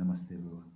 Namaste, everyone.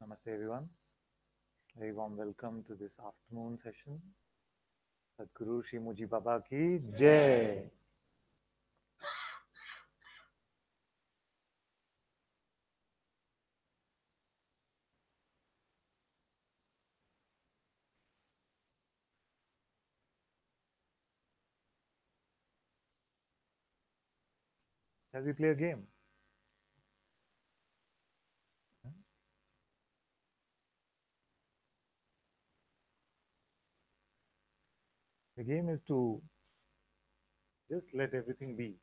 Namaste everyone. Very warm welcome to this afternoon session. Sadhguru Shri Muji Baba ki Jai. Shall we play a game? The game is to just let everything be.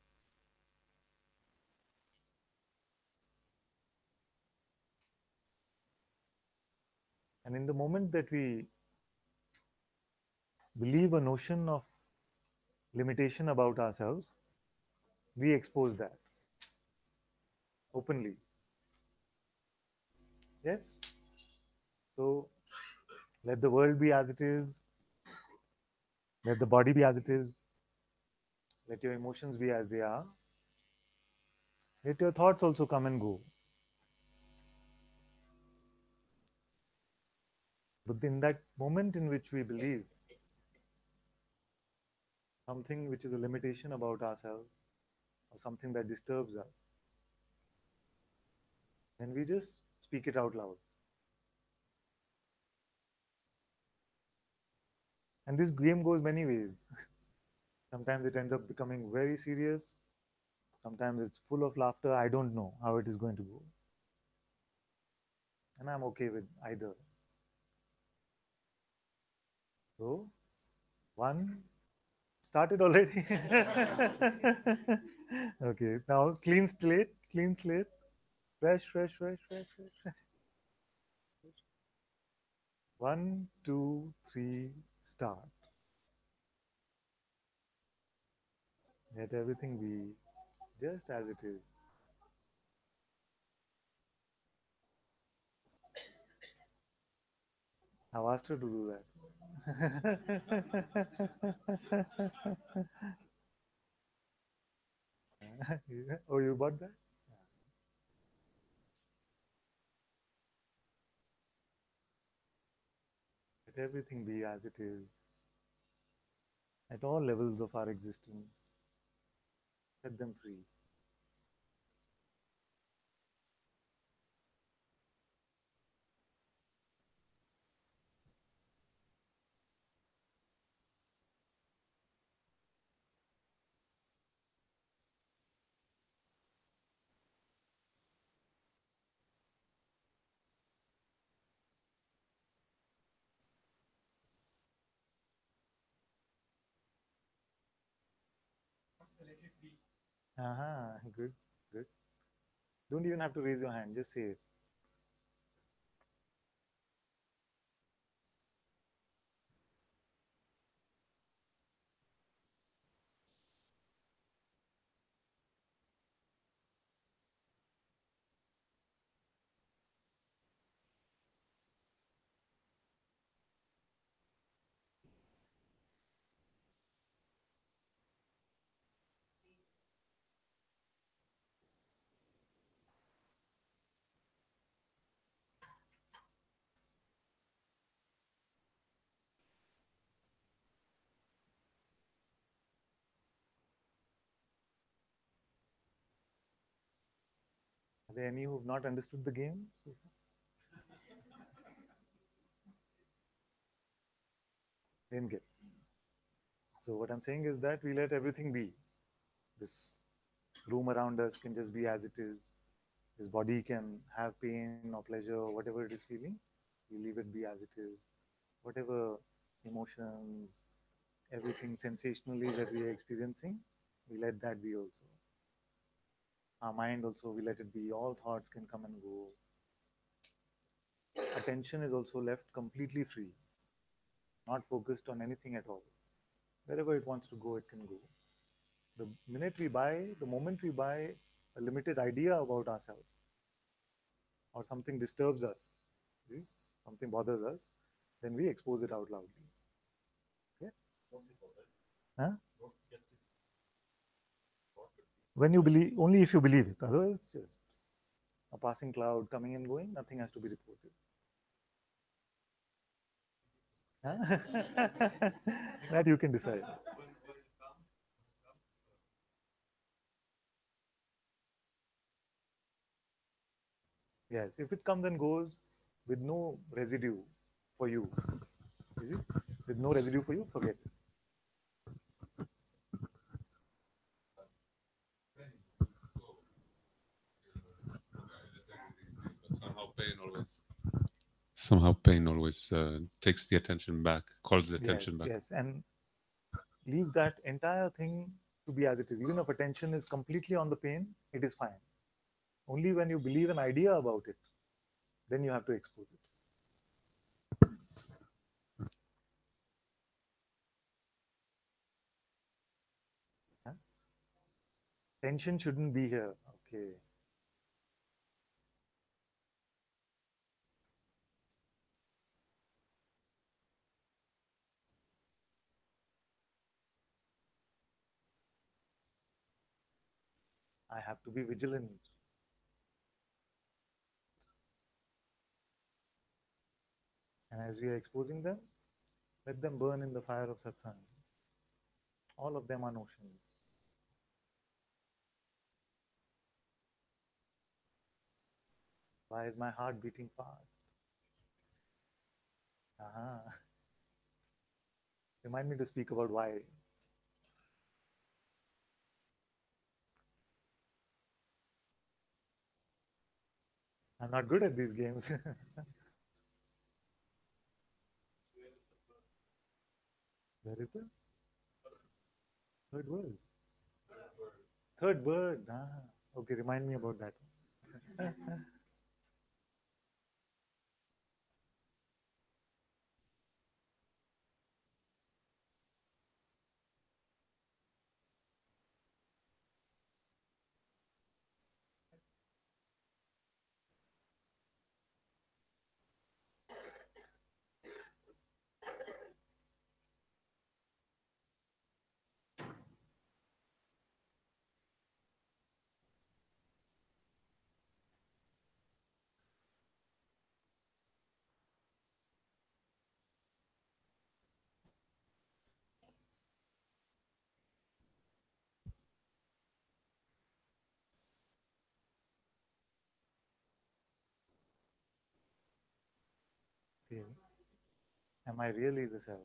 And in the moment that we believe a notion of limitation about ourselves, we expose that openly. Yes? So let the world be as it is, let the body be as it is, let your emotions be as they are, let your thoughts also come and go. But in that moment in which we believe something which is a limitation about ourselves or something that disturbs us, then we just speak it out loud. And this game goes many ways. Sometimes it ends up becoming very serious. Sometimes it's full of laughter. I don't know how it is going to go. And I'm okay with either. So, one started already. Okay, now clean slate, fresh, fresh, fresh, fresh, fresh. 1, 2, 3, start. Let everything be just as it is. I've asked her to do that. Oh, you bought that? Let everything be as it is at all levels of our existence. Set them free. Good, good. Don't even have to raise your hand, just say it. Are there any who've not understood the game? Didn't get. So what I'm saying is that we let everything be. This room around us can just be as it is. This body can have pain or pleasure or whatever it is feeling. We leave it be as it is. Whatever emotions, everything sensationally that we are experiencing, we let that be also. Our mind also, we let it be. All thoughts can come and go. Attention is also left completely free, not focused on anything at all. Wherever it wants to go, it can go. The moment we buy a limited idea about ourselves, or something disturbs us, see, something bothers us, then we expose it out loudly. Okay? Huh? When you believe, only if you believe it. Otherwise, it's just a passing cloud coming and going, nothing has to be reported. Huh? That you can decide. Yes, if it comes and goes with no residue for you, is it? With no residue for you, forget it. Somehow pain always takes the attention back, calls the attention back. Yes, and leave that entire thing to be as it is. Even if attention is completely on the pain, it is fine. Only when you believe an idea about it, then you have to expose it. Huh? Tension shouldn't be here. Okay. I have to be vigilant. And as we are exposing them, let them burn in the fire of Satsang. All of them are notions. Why is my heart beating fast? Aha. Remind me to speak about why. I'm not good at these games. Where is the third word? Third word. Ah. Okay, remind me about that. See, am I really the self?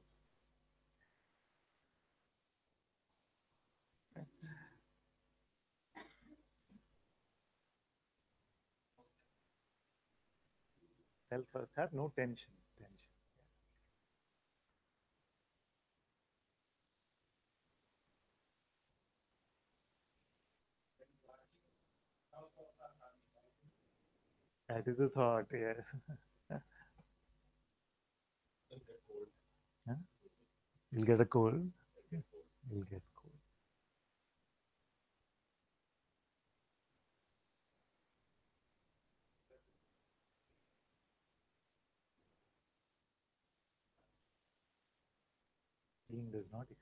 Self first. Have no tension. Tension. That is the thought, yes. Huh? You'll get a cold. You'll get cold. Being does not expand.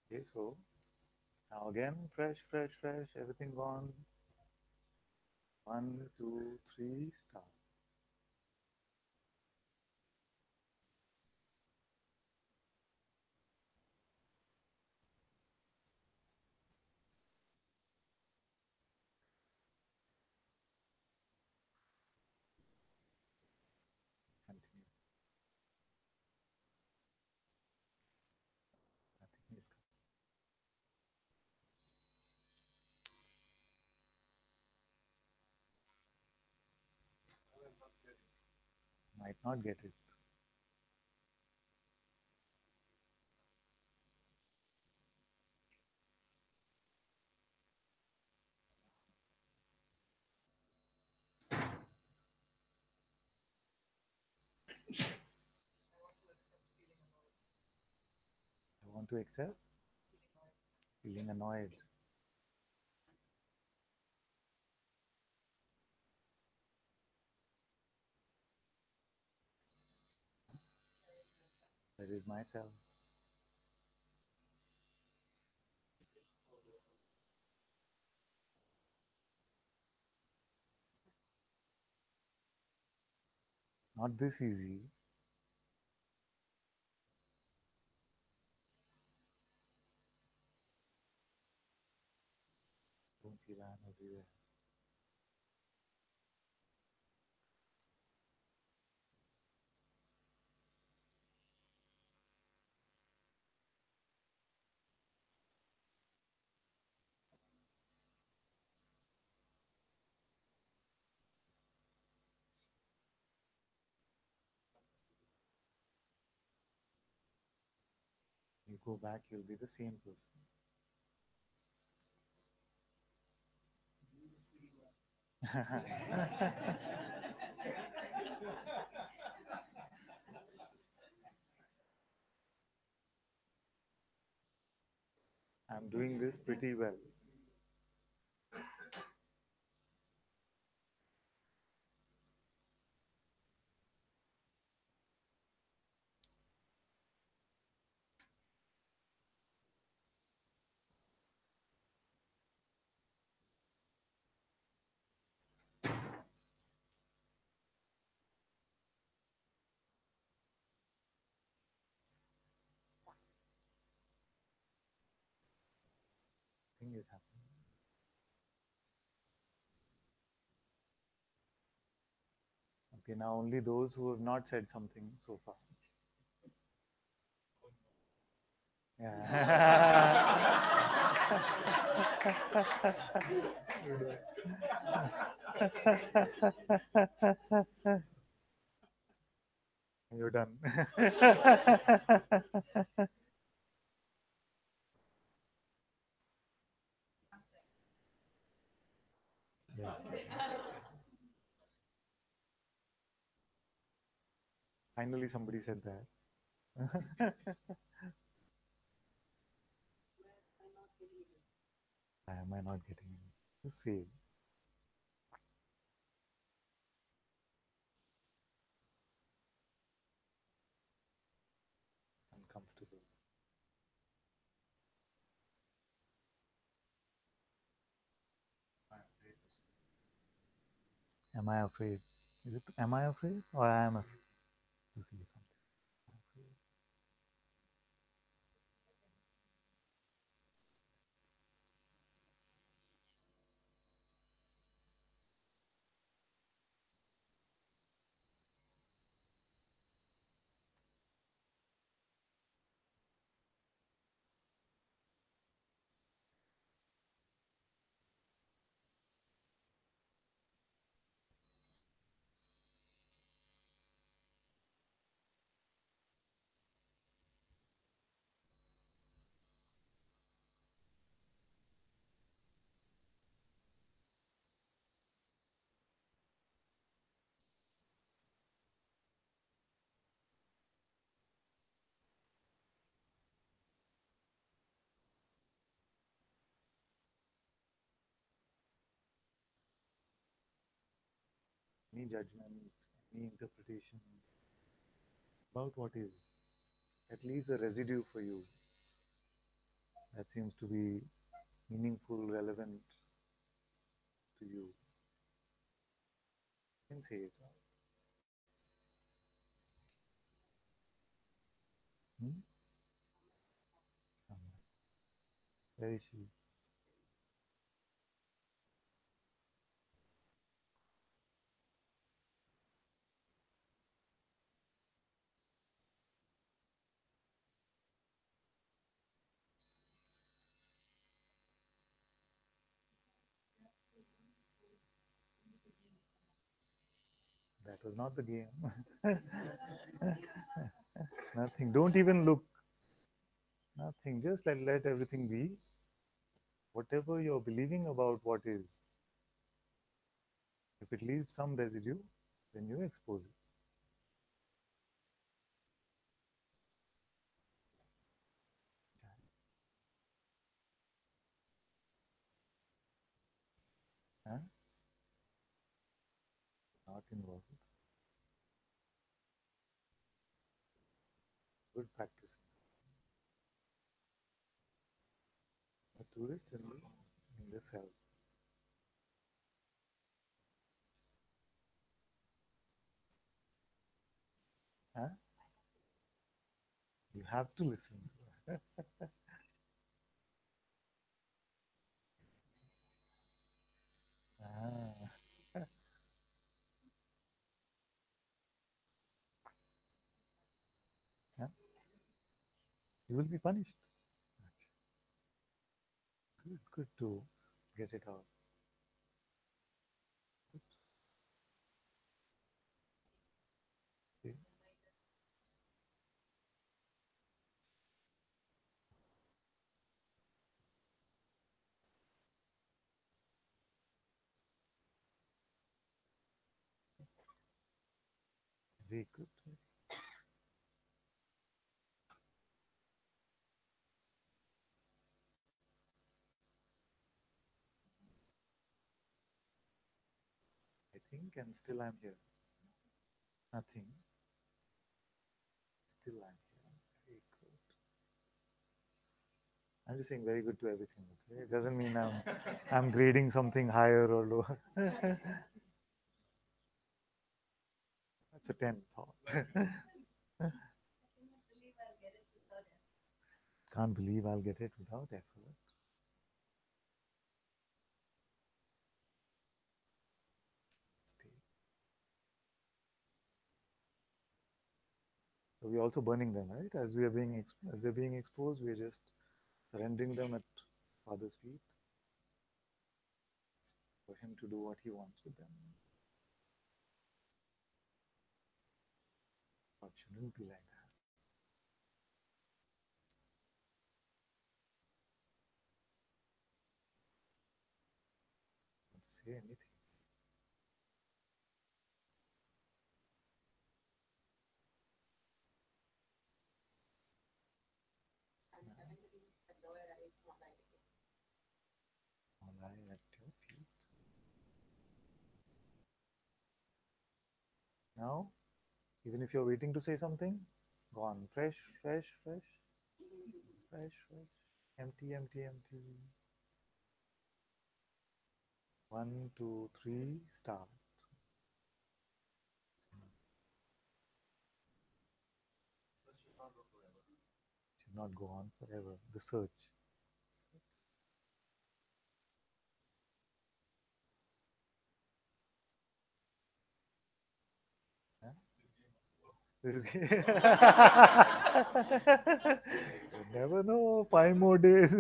Okay, so now again, fresh, fresh, fresh, everything gone. 1, 2, 3, start. Continue. Nothing is might not get it. I want to accept. Feeling annoyed. That is myself. Not this easy. Don't feel I'm everywhere. You go back, you'll be the same person. I'm doing this pretty well. Thing is happening. Okay, now only those who have not said something so far. Yeah. You're done. Yeah. Finally, somebody said that. Why am I not getting it? Just say it. Uncomfortable. Am I afraid? Is it? Am I afraid, or I am afraid to see something? any judgment, any interpretation about what is. That leaves a residue for you that seems to be meaningful, relevant to you. You can say it. Hmm? Where is she? That was not the game. Nothing. Don't even look. Nothing. Just let everything be. Whatever you're believing about what is, if it leaves some residue, then you expose it. Huh? Not involved. Good practice. A tourist in the self. Huh? You have to listen. Ah. Huh? You will be punished. Good to get it out. See? Very good. I think, and still I'm here. Nothing. Still I'm here. Very good. I'm just saying very good to everything. Okay? It doesn't mean I'm grading something higher or lower. That's a 10 thought. Can't believe I'll get it without effort. Stay. So we're also burning them, right? As we are as they're being exposed, we're just surrendering them at Father's feet for Him to do what He wants with them. But shouldn't be like that. Don't say anything. Lie at your feet. Now, even if you're waiting to say something, go on. Fresh, fresh, fresh, fresh, fresh. Empty, empty, empty. 1, 2, 3, start. Should not go on forever. The search. Huh? This is you never know. 5 more days.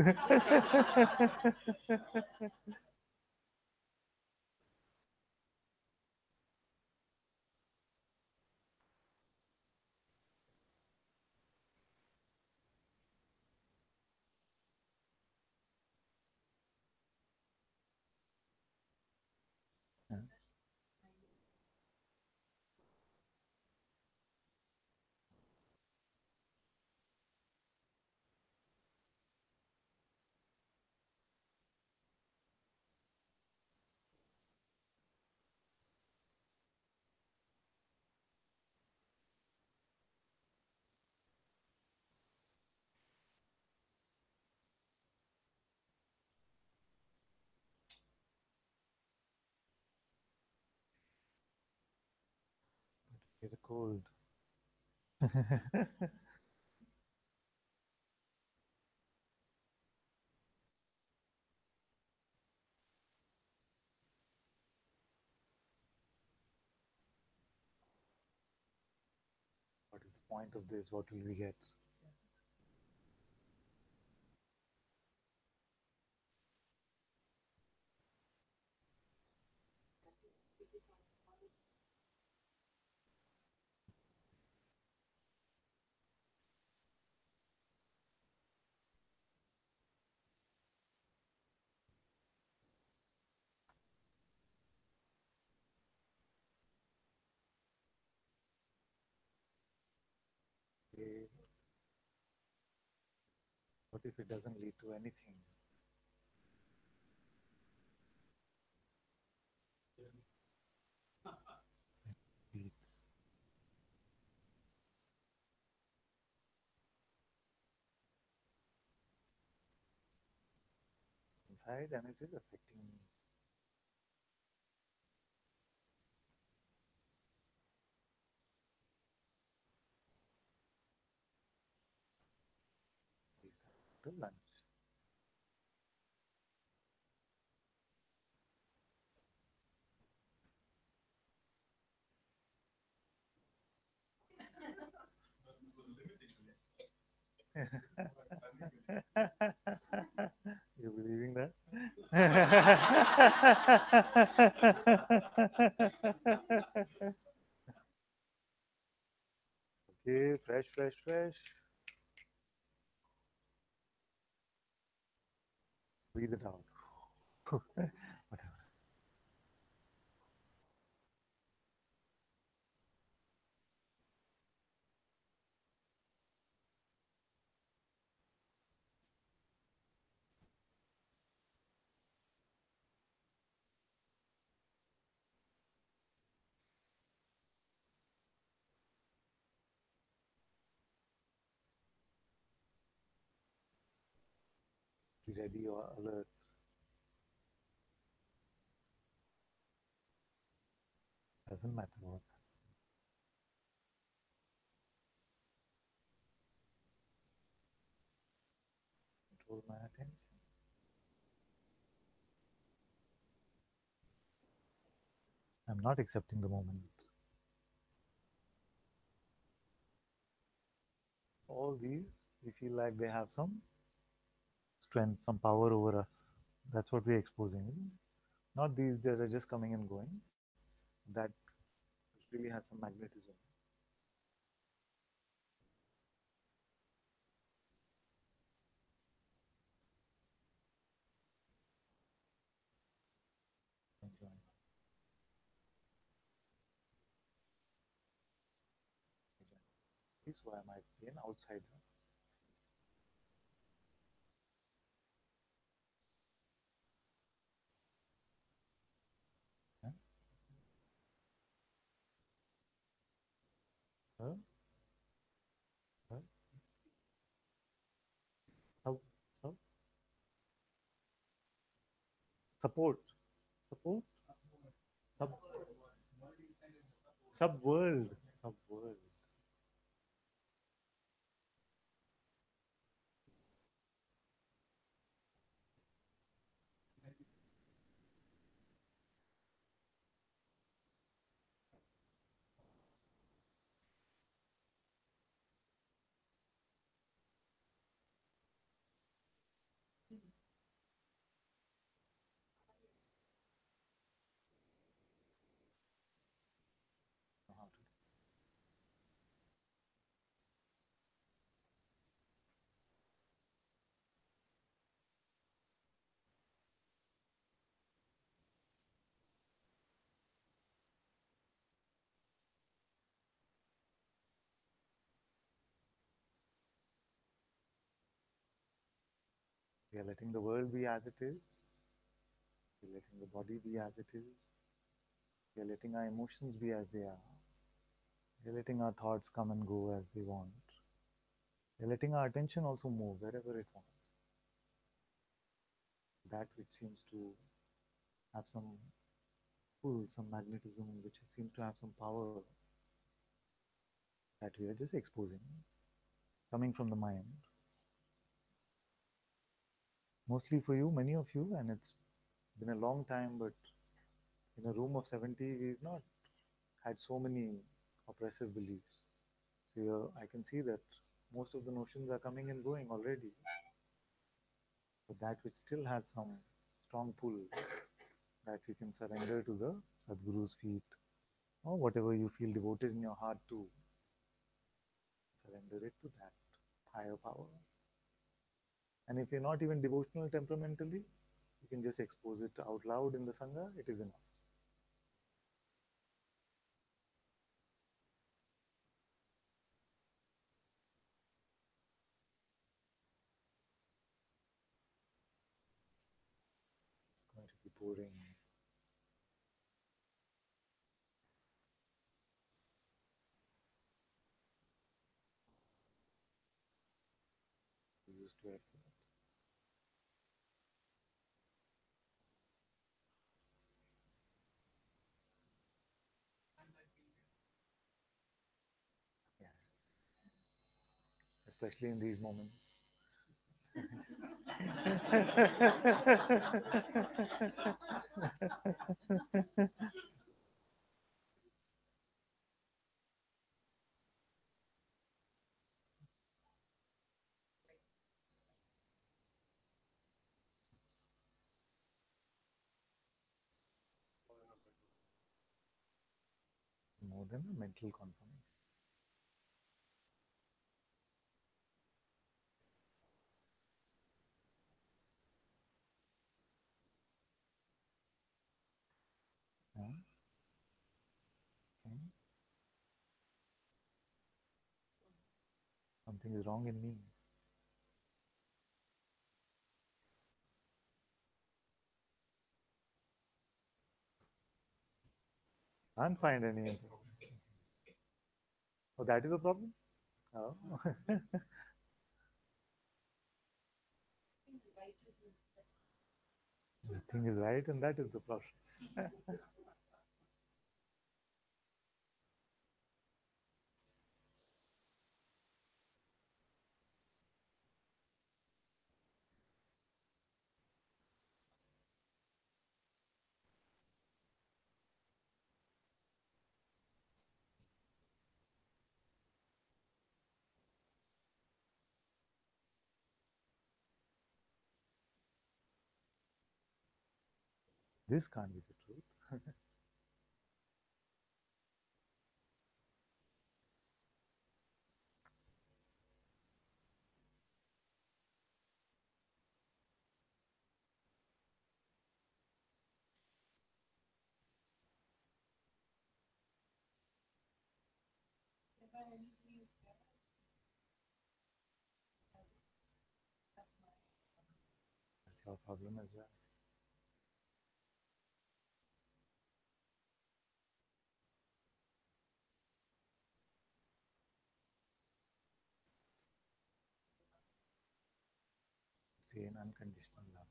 Get a cold. What is the point of this? What will we get? Okay. What if it doesn't lead to anything? Beats inside and it is affecting me. To lunch. You believing that? Okay, fresh, fresh, fresh. Breathe it out. Whatever. Be ready or alert. Doesn't matter what. Control my attention. I'm not accepting the moment. All these, we feel like they have some strength, some power over us. That's what we're exposing. Not these that are just coming and going. That really has some magnetism. Enjoying. This is why I might be an outsider. Huh? Huh? Huh? How? So? Support. Support? Sub. Sub-world. Sub-world. Know how to We are letting the world be as it is. We are letting the body be as it is. We are letting our emotions be as they are. We are letting our thoughts come and go as they want. We are letting our attention also move wherever it wants. That which seems to have some pull, some magnetism, which seems to have some power, that we are just exposing, coming from the mind. Mostly for you, many of you, and it's been a long time, but in a room of 70, we've not had so many oppressive beliefs. So here I can see that most of the notions are coming and going already. But that which still has some strong pull, that you can surrender to the Sadguru's feet, or whatever you feel devoted in your heart to, surrender it to that higher power. And if you're not even devotional temperamentally, you can just expose it out loud in the Sangha, it is enough. It's going to be pouring. Used to it. Yes. Especially in these moments. More than a mental confirmation. Yeah? Okay. Something is wrong in me. Can't find anything. Oh, that is a problem? Oh. Nothing is right, and that is the problem. This can't be the truth. That's your problem as well. Stay in unconditional love.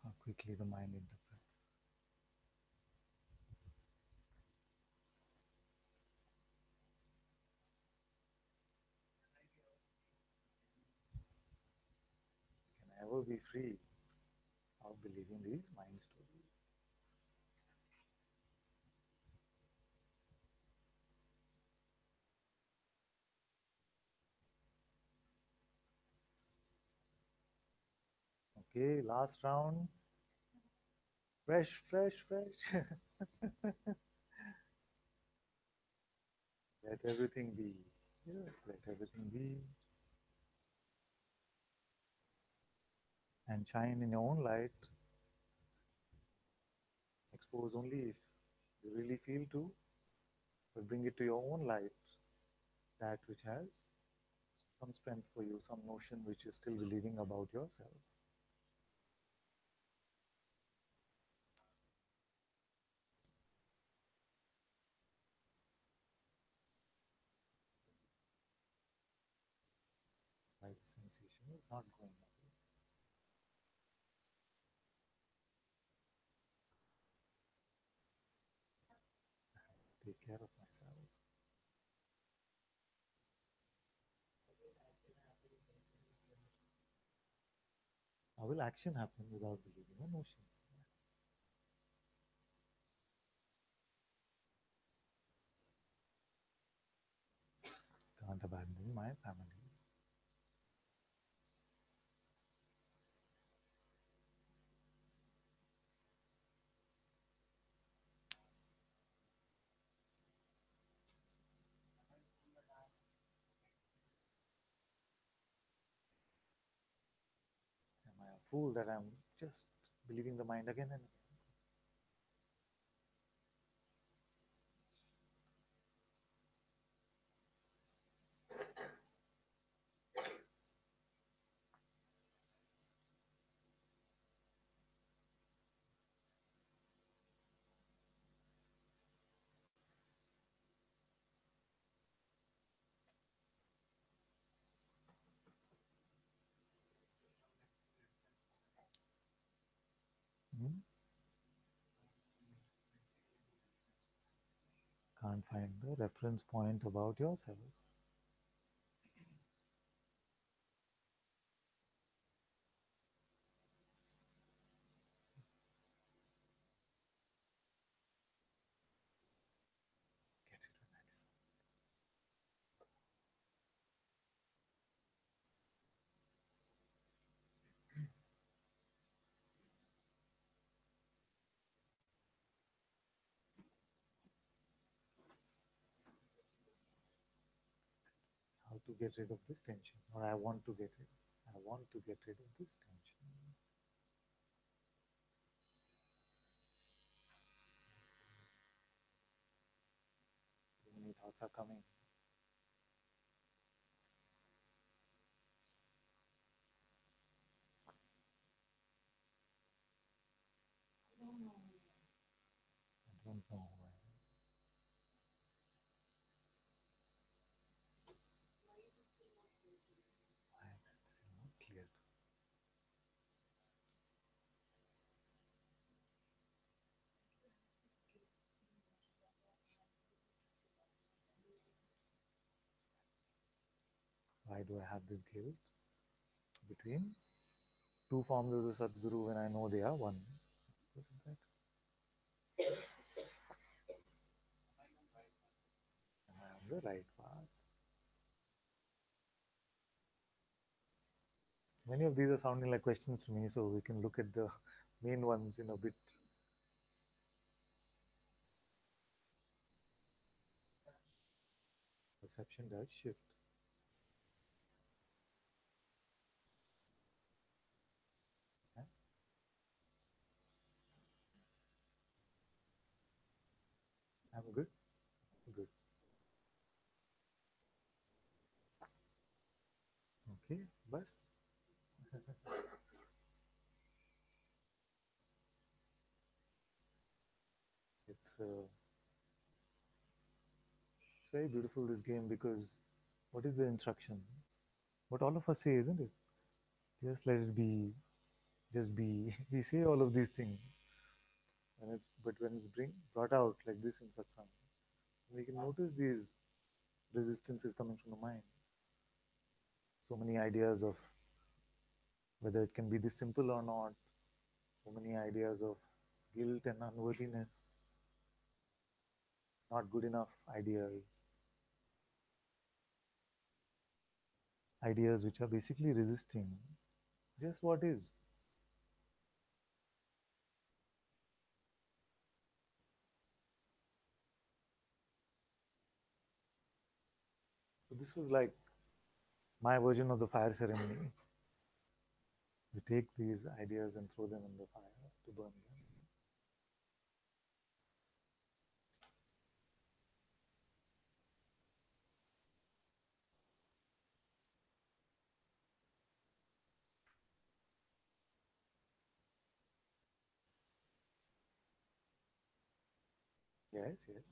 How quickly the mind interprets. You can never be free of believing these mind stories. Okay, last round. Fresh, fresh, fresh. Let everything be. Yes, let everything be. And shine in your own light. Expose only if you really feel to, but bring it to your own light, that which has some strength for you, some notion which you're still believing about yourself. Like the sensation is not going away. Take care of myself. How will action happen without believing a notion? Can't abandon my family. Am I a fool that I'm just believing the mind again and again? Hmm? Can't find the reference point about yourself. Get it when I listen. How to get rid of this tension, or I want to get rid. I want to get rid of this tension. Too many thoughts are coming. I don't know why. Why that's still not clear. Why do I have this guilt between two forms of the Sadguru when I know they are one? Let's put it that. Am I on the right path? Many of these are sounding like questions to me, so we can look at the main ones in a bit. Perception does shift. Yeah? I'm good. Good. Okay. Bus. It's it's very beautiful, this game, because what is the instruction? What all of us say, isn't it? Just let it be. Just be. We say all of these things, but when it's brought out like this in satsang, we can notice these resistances coming from the mind. So many ideas of whether it can be this simple or not. So many ideas of guilt and unworthiness, not good enough ideas which are basically resisting just what is. So this was like my version of the fire ceremony. We take these ideas and throw them in the fire to burn them. Yes, yes.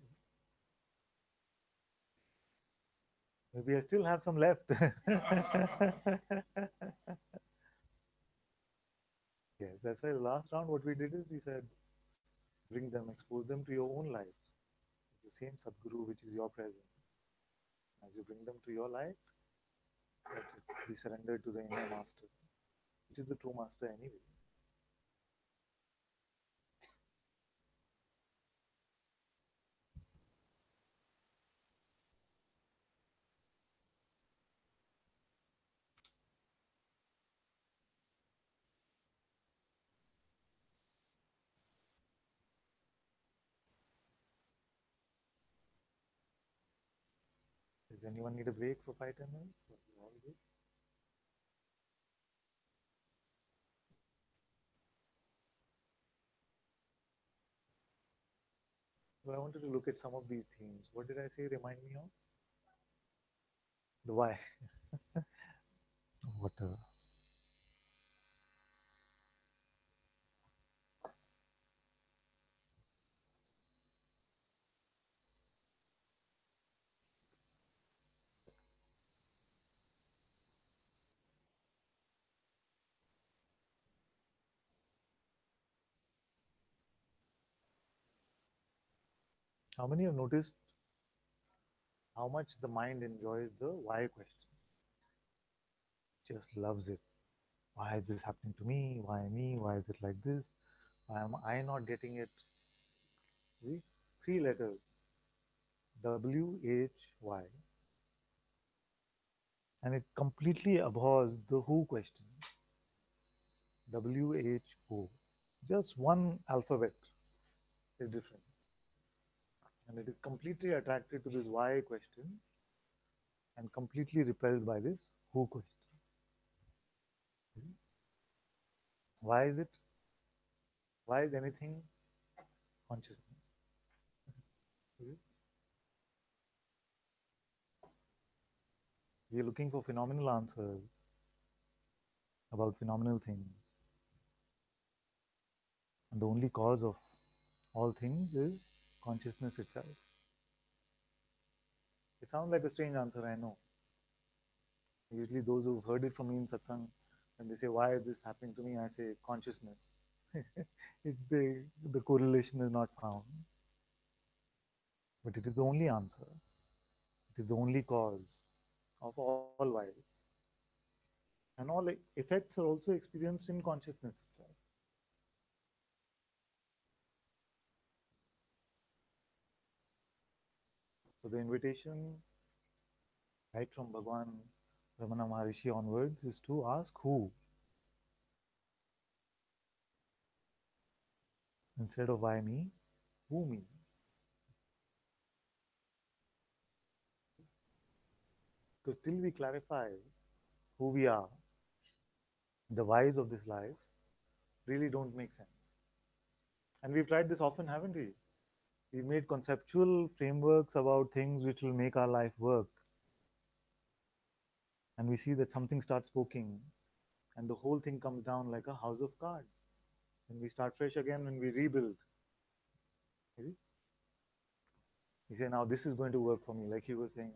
Maybe I still have some left. Yes, that's why the last round what we did is we said, bring them, expose them to your own life. The same Sadguru which is your presence. As you bring them to your life, let it be surrendered to the inner master, which is the true master anyway. Does anyone need a break for 5-10 minutes? Or is it all good? So I wanted to look at some of these themes. What did I say? Remind me of the why. What? How many have noticed how much the mind enjoys the why question? Just loves it. Why is this happening to me? Why me? Why is it like this? Why am I not getting it? See? 3 letters. WHY. And it completely abhors the who question. WHO. Just one alphabet is different. And it is completely attracted to this why question and completely repelled by this who question. Why is it? Why is anything consciousness? We are looking for phenomenal answers about phenomenal things. And the only cause of all things is consciousness itself. It sounds like a strange answer, I know. Usually, those who've heard it from me in satsang, when they say, why is this happening to me? I say, consciousness. The correlation is not found. But it is the only answer. It is the only cause of all whys. And all effects are also experienced in consciousness itself. So the invitation, right from Bhagwan Ramana Maharishi onwards, is to ask who instead of why me, who me. Because till we clarify who we are, the whys of this life really don't make sense. And we've tried this often, haven't we? We've made conceptual frameworks about things which will make our life work. And we see that something starts poking, and the whole thing comes down like a house of cards. And we start fresh again and we rebuild. You see? You say, now this is going to work for me, like you were saying.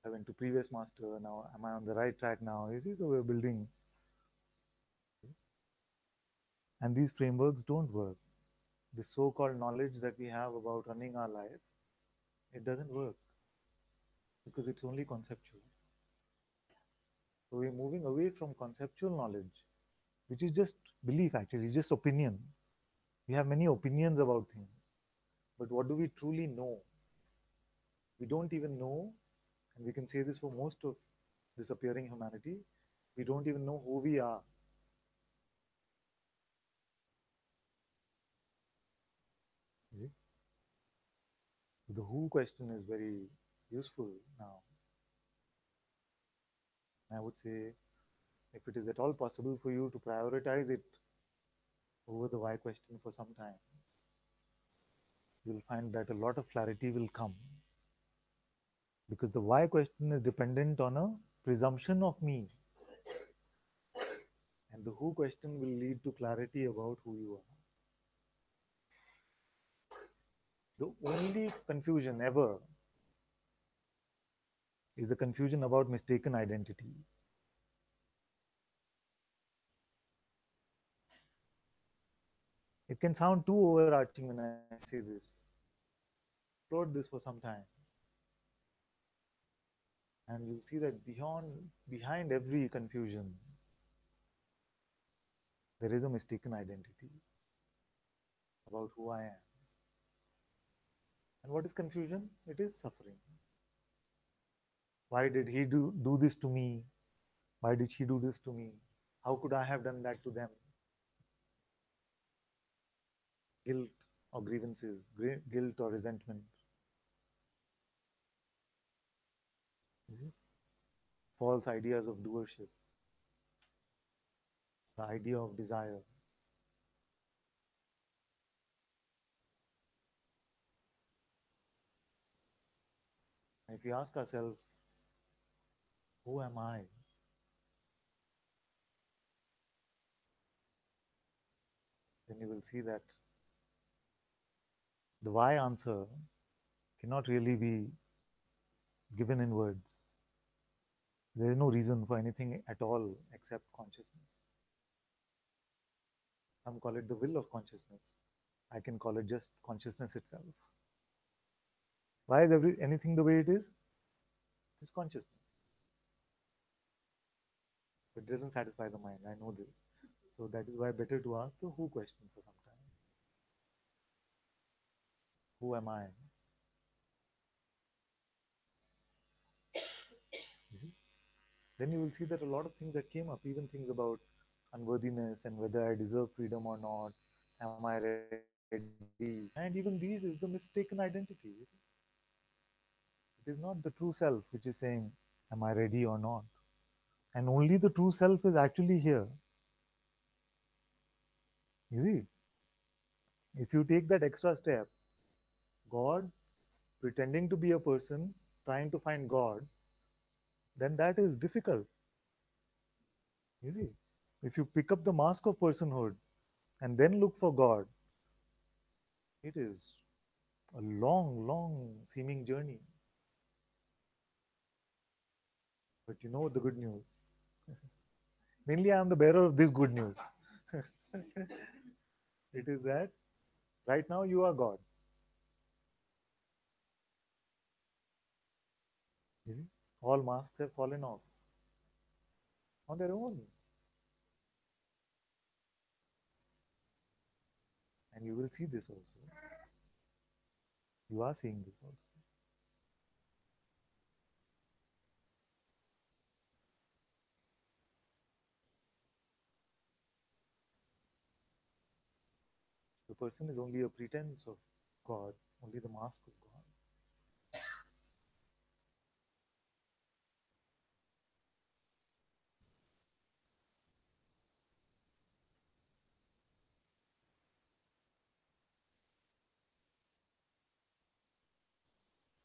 I went to previous master, now am I on the right track now? You see, so we're building. And these frameworks don't work. The so-called knowledge that we have about running our life, it doesn't work because it's only conceptual. So we're moving away from conceptual knowledge, which is just belief actually, just opinion. We have many opinions about things. But what do we truly know? We don't even know, and we can say this for most of disappearing humanity, we don't even know who we are. Okay? The who question is very useful now. I would say, if it is at all possible for you to prioritize it over the why question for some time, you'll find that a lot of clarity will come. Because the why question is dependent on a presumption of me. And the who question will lead to clarity about who you are. The only confusion ever is a confusion about mistaken identity. It can sound too overarching when I say this. Explore this for some time, and you'll see that behind every confusion, there is a mistaken identity about who I am. And what is confusion? It is suffering. Why did he do this to me? Why did she do this to me? How could I have done that to them? Guilt or grievances, guilt or resentment, false ideas of doership, the idea of desire. And if we ask ourselves, who am I? Then you will see that the why answer cannot really be given in words. There is no reason for anything at all except consciousness. Some call it the will of consciousness. I can call it just consciousness itself. Why is anything the way it is? It's consciousness. But it doesn't satisfy the mind. I know this. So that is why better to ask the who question for some time. Who am I? You see? Then you will see that a lot of things that came up, even things about unworthiness and whether I deserve freedom or not, am I ready? And even these is the mistaken identity. It is not the true self which is saying, am I ready or not? And only the true self is actually here. You see, if you take that extra step, God pretending to be a person, trying to find God, then that is difficult. You see, if you pick up the mask of personhood and then look for God, it is a long, long seeming journey. But you know the good news. Mainly, I am the bearer of this good news. It is that right now you are God. You see, all masks have fallen off on their own. And you will see this also. You are seeing this also. The person is only a pretense of God, only the mask of God.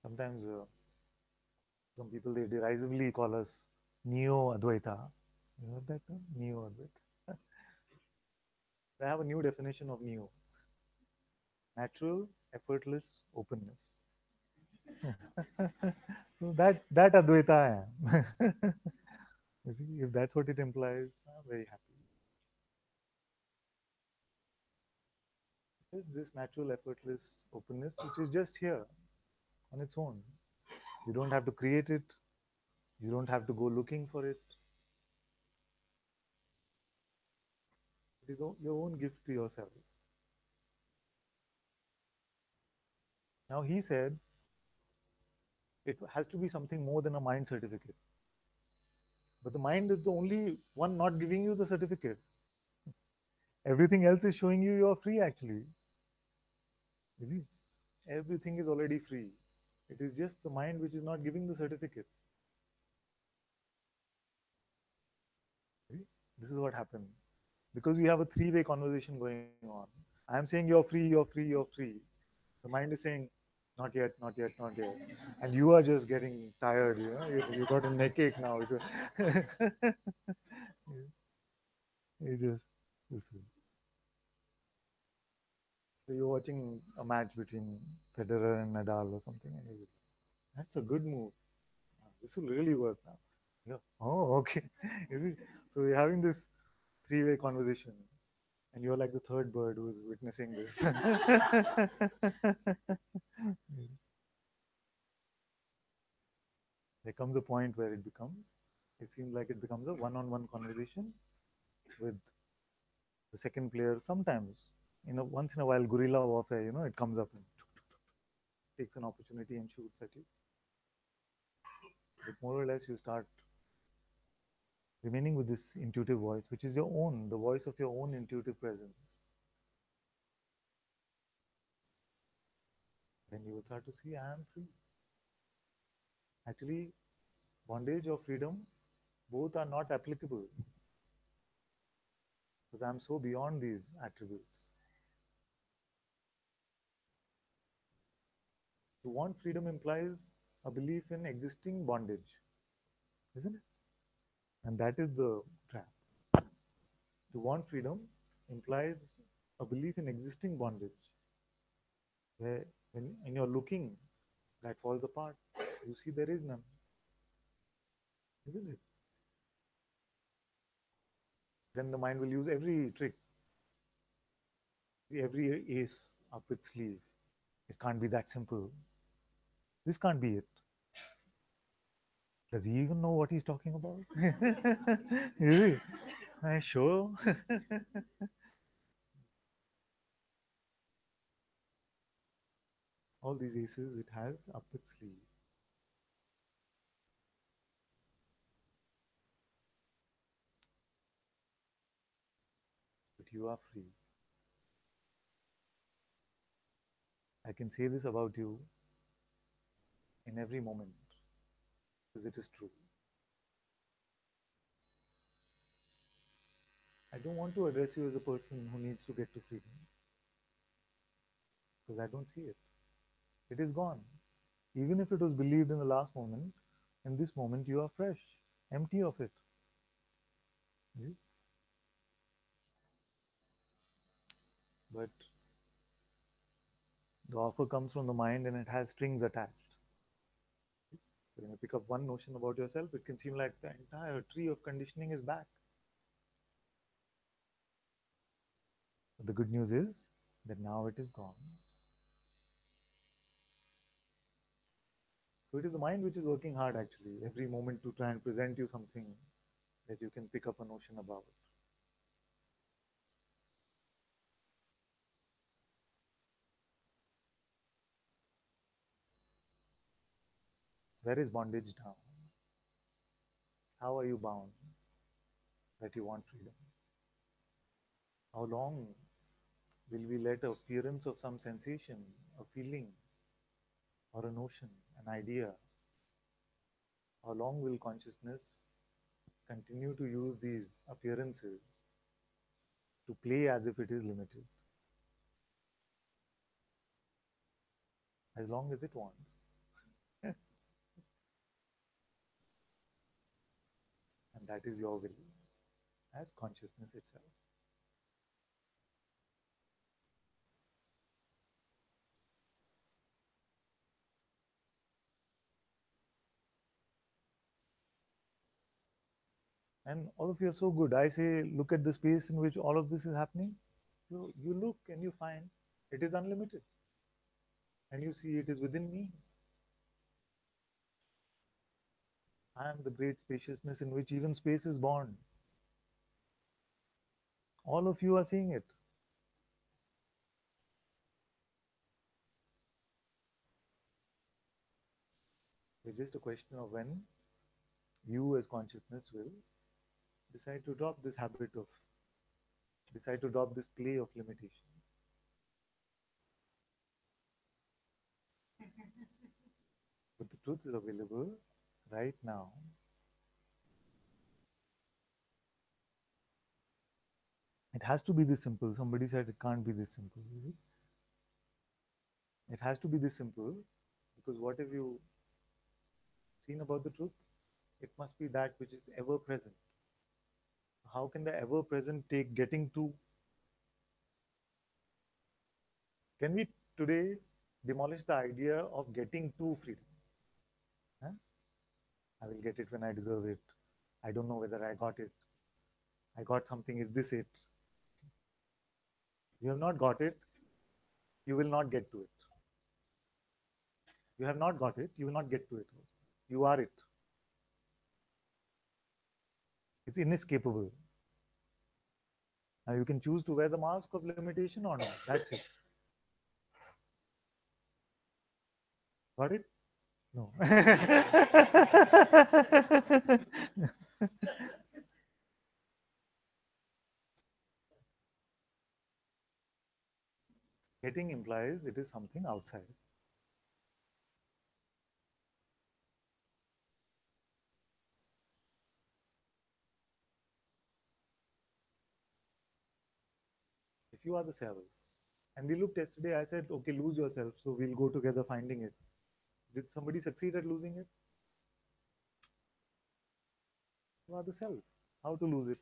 Sometimes some people they derisively call us Neo Advaita. You heard that term? Neo Advaita. I have a new definition of Neo: natural, effortless openness. So that Advaita I am. You see, if that's what it implies, I'm very happy. It's this natural, effortless openness which is just here on its own. You don't have to create it. You don't have to go looking for it. It is your own gift to yourself. Now he said it has to be something more than a mind certificate. But the mind is the only one not giving you the certificate. Everything else is showing you are free actually. You see, everything is already free. It is just the mind which is not giving the certificate. You see, this is what happens. Because we have a three-way conversation going on. I am saying you're free, you're free, you're free. The mind is saying, not yet, not yet, not yet. And you are just getting tired, you got a neck ache now. You just, this way. So you're watching a match between Federer and Nadal or something, and you, that's a good move. This will really work now. Yeah. Oh, okay. So we're having this three-way conversation, and you're like the third bird who's witnessing this. There comes a point where it seems like it becomes a one-on-one conversation with the second player. Sometimes, once in a while, guerrilla warfare, it comes up and takes an opportunity and shoots at you. But more or less, you start remaining with this intuitive voice, which is your own, the voice of your own intuitive presence. Then you will start to see, I am free. Actually, bondage or freedom, both are not applicable because I'm so beyond these attributes. To want freedom implies a belief in existing bondage, isn't it? And that is the trap. To want freedom implies a belief in existing bondage, where when you're looking, that falls apart. You see there is none, isn't it? Then the mind will use every trick, every ace up its sleeve. It can't be that simple. This can't be it. Does he even know what he's talking about? Is he? Sure. All these aces it has up its sleeve. But you are free. I can say this about you in every moment because it is true. I don't want to address you as a person who needs to get to freedom because I don't see it. It is gone. Even if it was believed in the last moment, in this moment you are fresh, empty of it. But the offer comes from the mind and it has strings attached. So when you pick up one notion about yourself, it can seem like the entire tree of conditioning is back. But the good news is that now it is gone. So it is the mind which is working hard actually, every moment to try and present you something that you can pick up a notion about. Where is bondage now? How are you bound that you want freedom? How long will we let appearance of some sensation, a feeling, or a notion, an idea? How long will consciousness continue to use these appearances to play as if it is limited? As long as it wants. And that is your will as consciousness itself. And all of you are so good. I say, look at the space in which all of this is happening. You look and you find it is unlimited. And you see it is within me. I am the great spaciousness in which even space is born. All of you are seeing it. It's just a question of when you as consciousness will decide to drop this habit of, decide to drop this play of limitation. But the truth is available right now. It has to be this simple. Somebody said it can't be this simple. It has to be this simple because what have you seen about the truth? It must be that which is ever present. How can the ever present take getting to? Can we today demolish the idea of getting to freedom? Huh? I will get it when I deserve it. I don't know whether I got it. I got something. Is this it? You have not got it. You will not get to it. You have not got it. You will not get to it. You are it. It's inescapable. Now you can choose to wear the mask of limitation or not. That's it. Got it? No. Getting implies it is something outside. If you are the self, and we looked yesterday, I said, okay, lose yourself, so we'll go together finding it. Did somebody succeed at losing it? You are the self. How to lose it?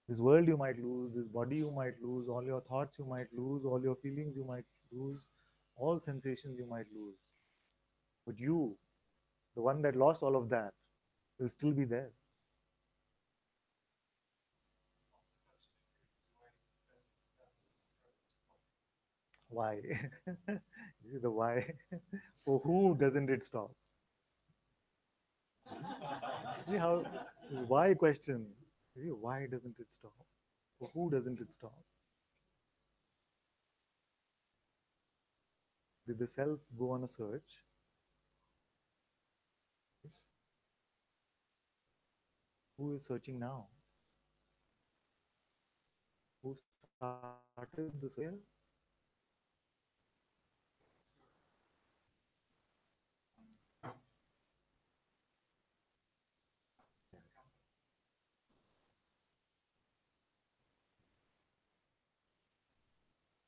This world you might lose, this body you might lose, all your thoughts you might lose, all your feelings you might lose, all sensations you might lose. But you, the one that lost all of that, will still be there. Why? You see the why? For who doesn't it stop? See how this why question? You see, why doesn't it stop? For who doesn't it stop? Did the self go on a search? Who is searching now? Who started the search?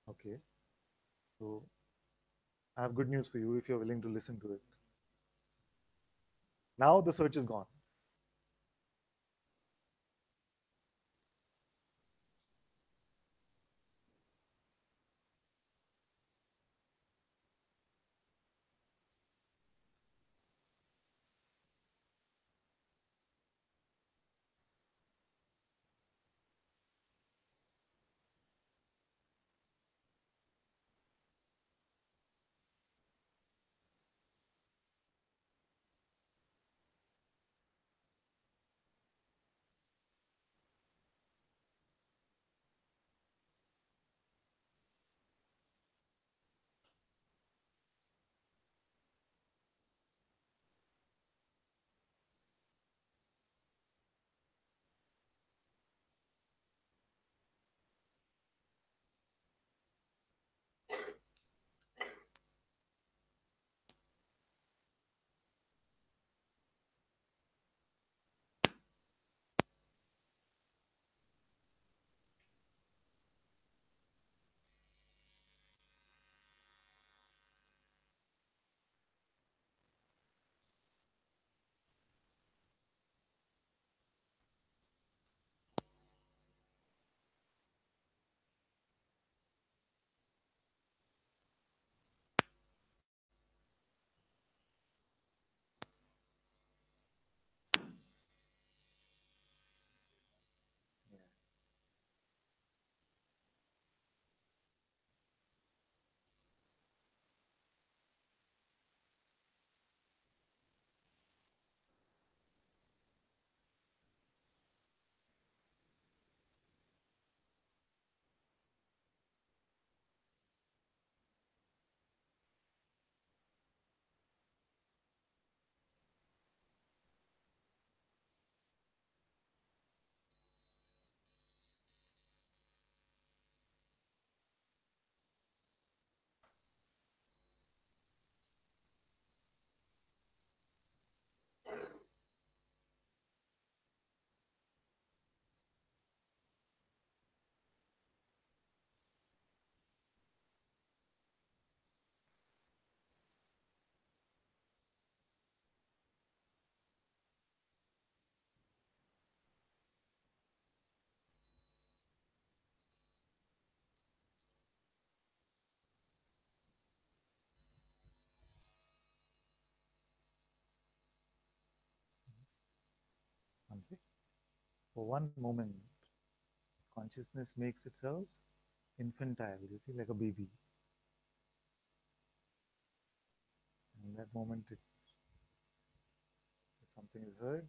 Okay. So I have good news for you if you're willing to listen to it. Now the search is gone. For one moment, consciousness makes itself infantile, you see, like a baby. In that moment, if something is heard,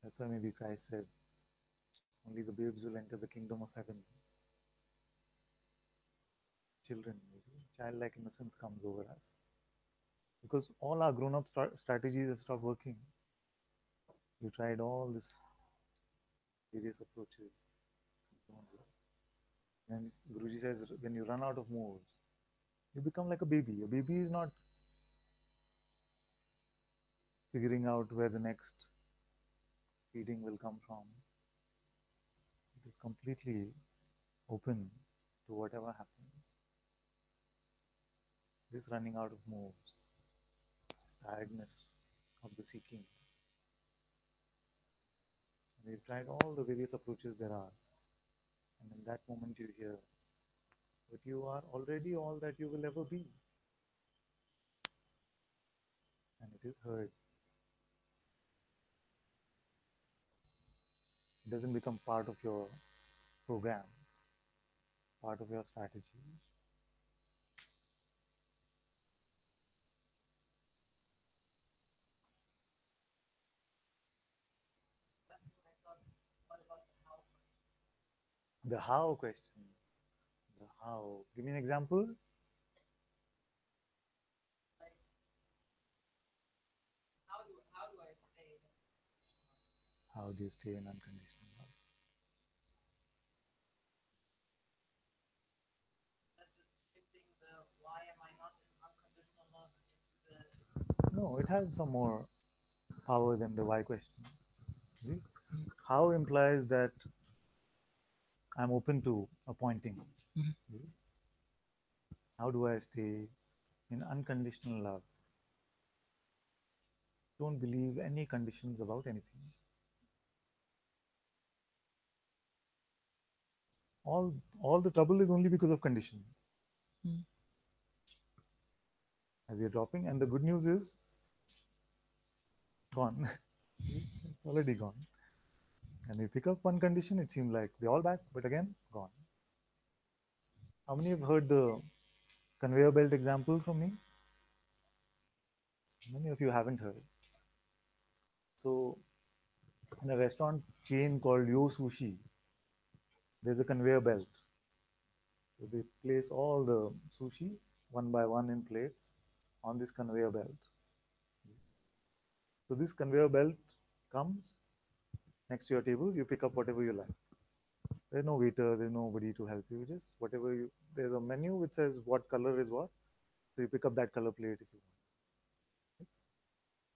that's why maybe Christ said, only the babes will enter the kingdom of heaven. Children, childlike innocence comes over us. Because all our grown-up strategies have stopped working. You tried all this various approaches. And Guruji says, when you run out of moves, you become like a baby. A baby is not figuring out where the next feeding will come from. It is completely open to whatever happens. This running out of moves, this tiredness of the seeking. And we've tried all the various approaches there are. And in that moment you hear, but you are already all that you will ever be. And it is heard. It doesn't become part of your program, part of your strategy. The how question. The how. Give me an example. How do you stay in unconditional love? No, it has some more power than the why question. See? How implies that I'm open to appointing. How do I stay in unconditional love? Don't believe any conditions about anything. All the trouble is only because of conditions. As you're dropping, and the good news is gone. It's already gone. And you pick up one condition, it seems like they're all back, but again, gone. How many have heard the conveyor belt example from me? Many of you haven't heard. So, in a restaurant chain called Yo Sushi, there's a conveyor belt. So they place all the sushi one by one in plates on this conveyor belt. So this conveyor belt comes next to your table, you pick up whatever you like. There's no waiter, there's nobody to help you, just whatever you, there's a menu which says what color is what, so you pick up that color plate if you want.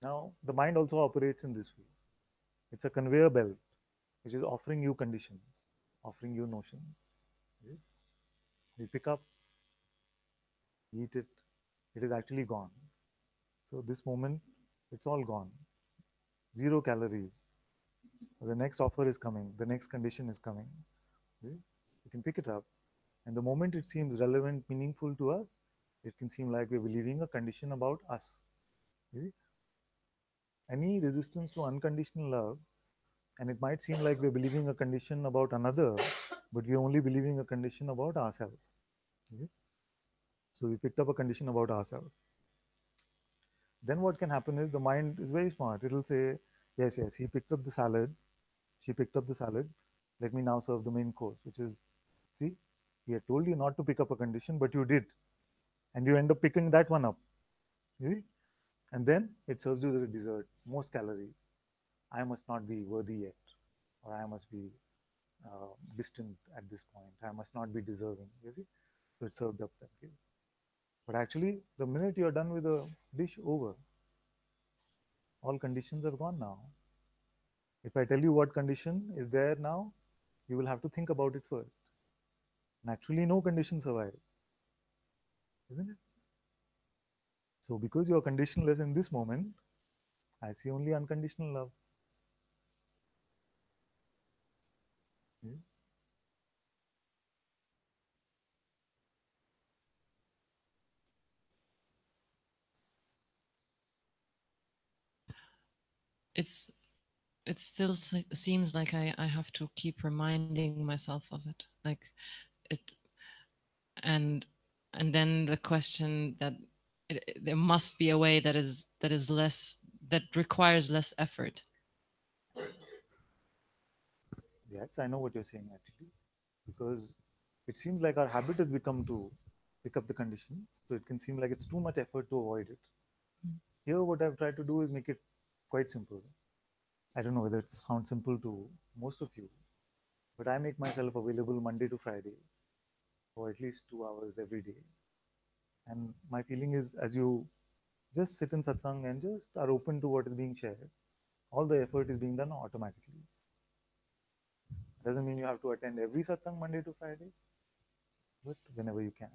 Now, the mind also operates in this way. It's a conveyor belt which is offering you conditions, offering you notions. You pick up, eat it is actually gone. So this moment, it's all gone. 0 calories. The next offer is coming, the next condition is coming. You can pick it up, and the moment it seems relevant, meaningful to us, it can seem like we're believing a condition about us. Any resistance to unconditional love, and it might seem like we're believing a condition about another, but we're only believing a condition about ourselves. So we picked up a condition about ourselves. Then what can happen is the mind is very smart. It'll say, yes, yes, he picked up the salad. She picked up the salad. Let me now serve the main course, which is, see, he had told you not to pick up a condition, but you did. And you end up picking that one up. See? And then it serves you the dessert, most calories. I must not be worthy yet, or I must be distant at this point. I must not be deserving. You see? So it's served up that way. But actually, the minute you're done with the dish, over. All conditions are gone now. If I tell you what condition is there now, you will have to think about it first. Naturally, no condition survives, isn't it? So, because you are conditionless in this moment, I see only unconditional love. Yeah. it still seems like I have to keep reminding myself of it, like it, and then the question that there must be a way that is less, that requires less effort. Yes, I know what you're saying actually, because it seems like our habit has become to pick up the condition, so it can seem like it's too much effort to avoid it. Here, what I've tried to do is make it quite simple. I don't know whether it sounds simple to most of you, but I make myself available Monday to Friday for at least 2 hours every day. And my feeling is, as you just sit in satsang and just are open to what is being shared, all the effort is being done automatically. Doesn't mean you have to attend every satsang Monday to Friday, but whenever you can,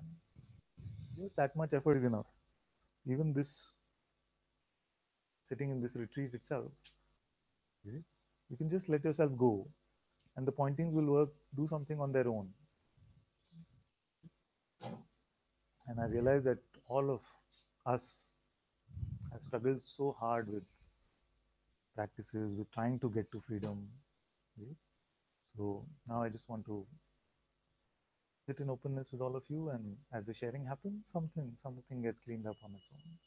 just that much effort is enough. Even this sitting in this retreat itself, you can just let yourself go, and the pointings will work, do something on their own. And I realize that all of us have struggled so hard with practices, with trying to get to freedom. So now I just want to sit in openness with all of you, and as the sharing happens, something gets cleaned up on its own.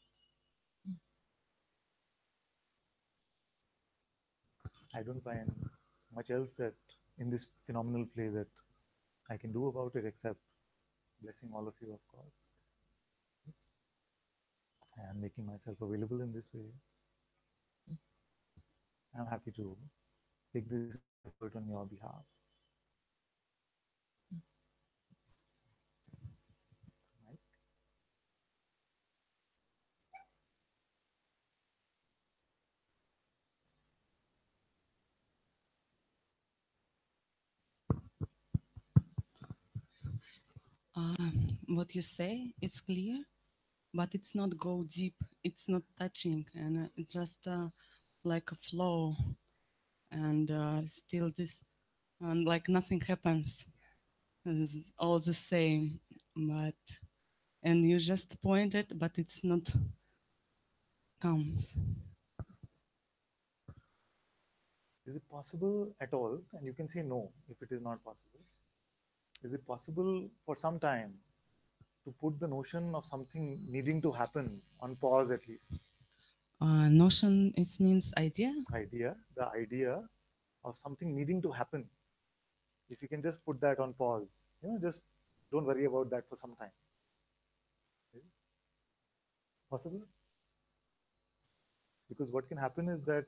I don't find much else that in this phenomenal play that I can do about it except blessing all of you, of course, and making myself available in this way. I'm happy to take this effort on your behalf. Right? What you say, it's clear, but it's not go deep. It's not touching, and it's just like a flow, and still this, and like nothing happens. It's all the same, but and you just point it, but it's not comes. Is it possible at all? And you can say no if it is not possible. Is it possible for some time to put the notion of something needing to happen on pause at least? Notion, it means idea. The idea of something needing to happen. If you can just put that on pause, just don't worry about that for some time. Is it possible? Because what can happen is that,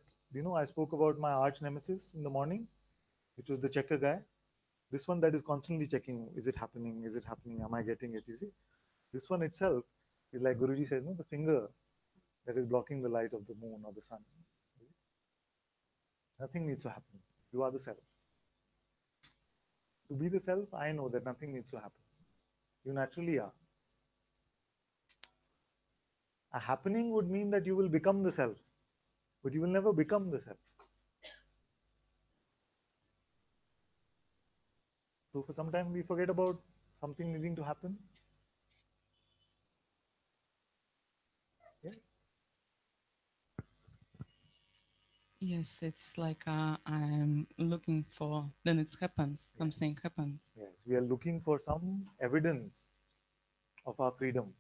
I spoke about my arch nemesis in the morning, which was the checker guy. This one that is constantly checking, is it happening? Is it happening? Am I getting it? You see? This one itself is like Guruji says, no, the finger that is blocking the light of the moon or the sun. Nothing needs to happen. You are the self. To be the self, I know that nothing needs to happen. You naturally are. A happening would mean that you will become the self, but you will never become the self. So for some time we forget about something needing to happen. Yeah. Yes, it's like I'm looking for. Then it happens. Yes. Something happens. Yes. We are looking for some evidence of our freedom,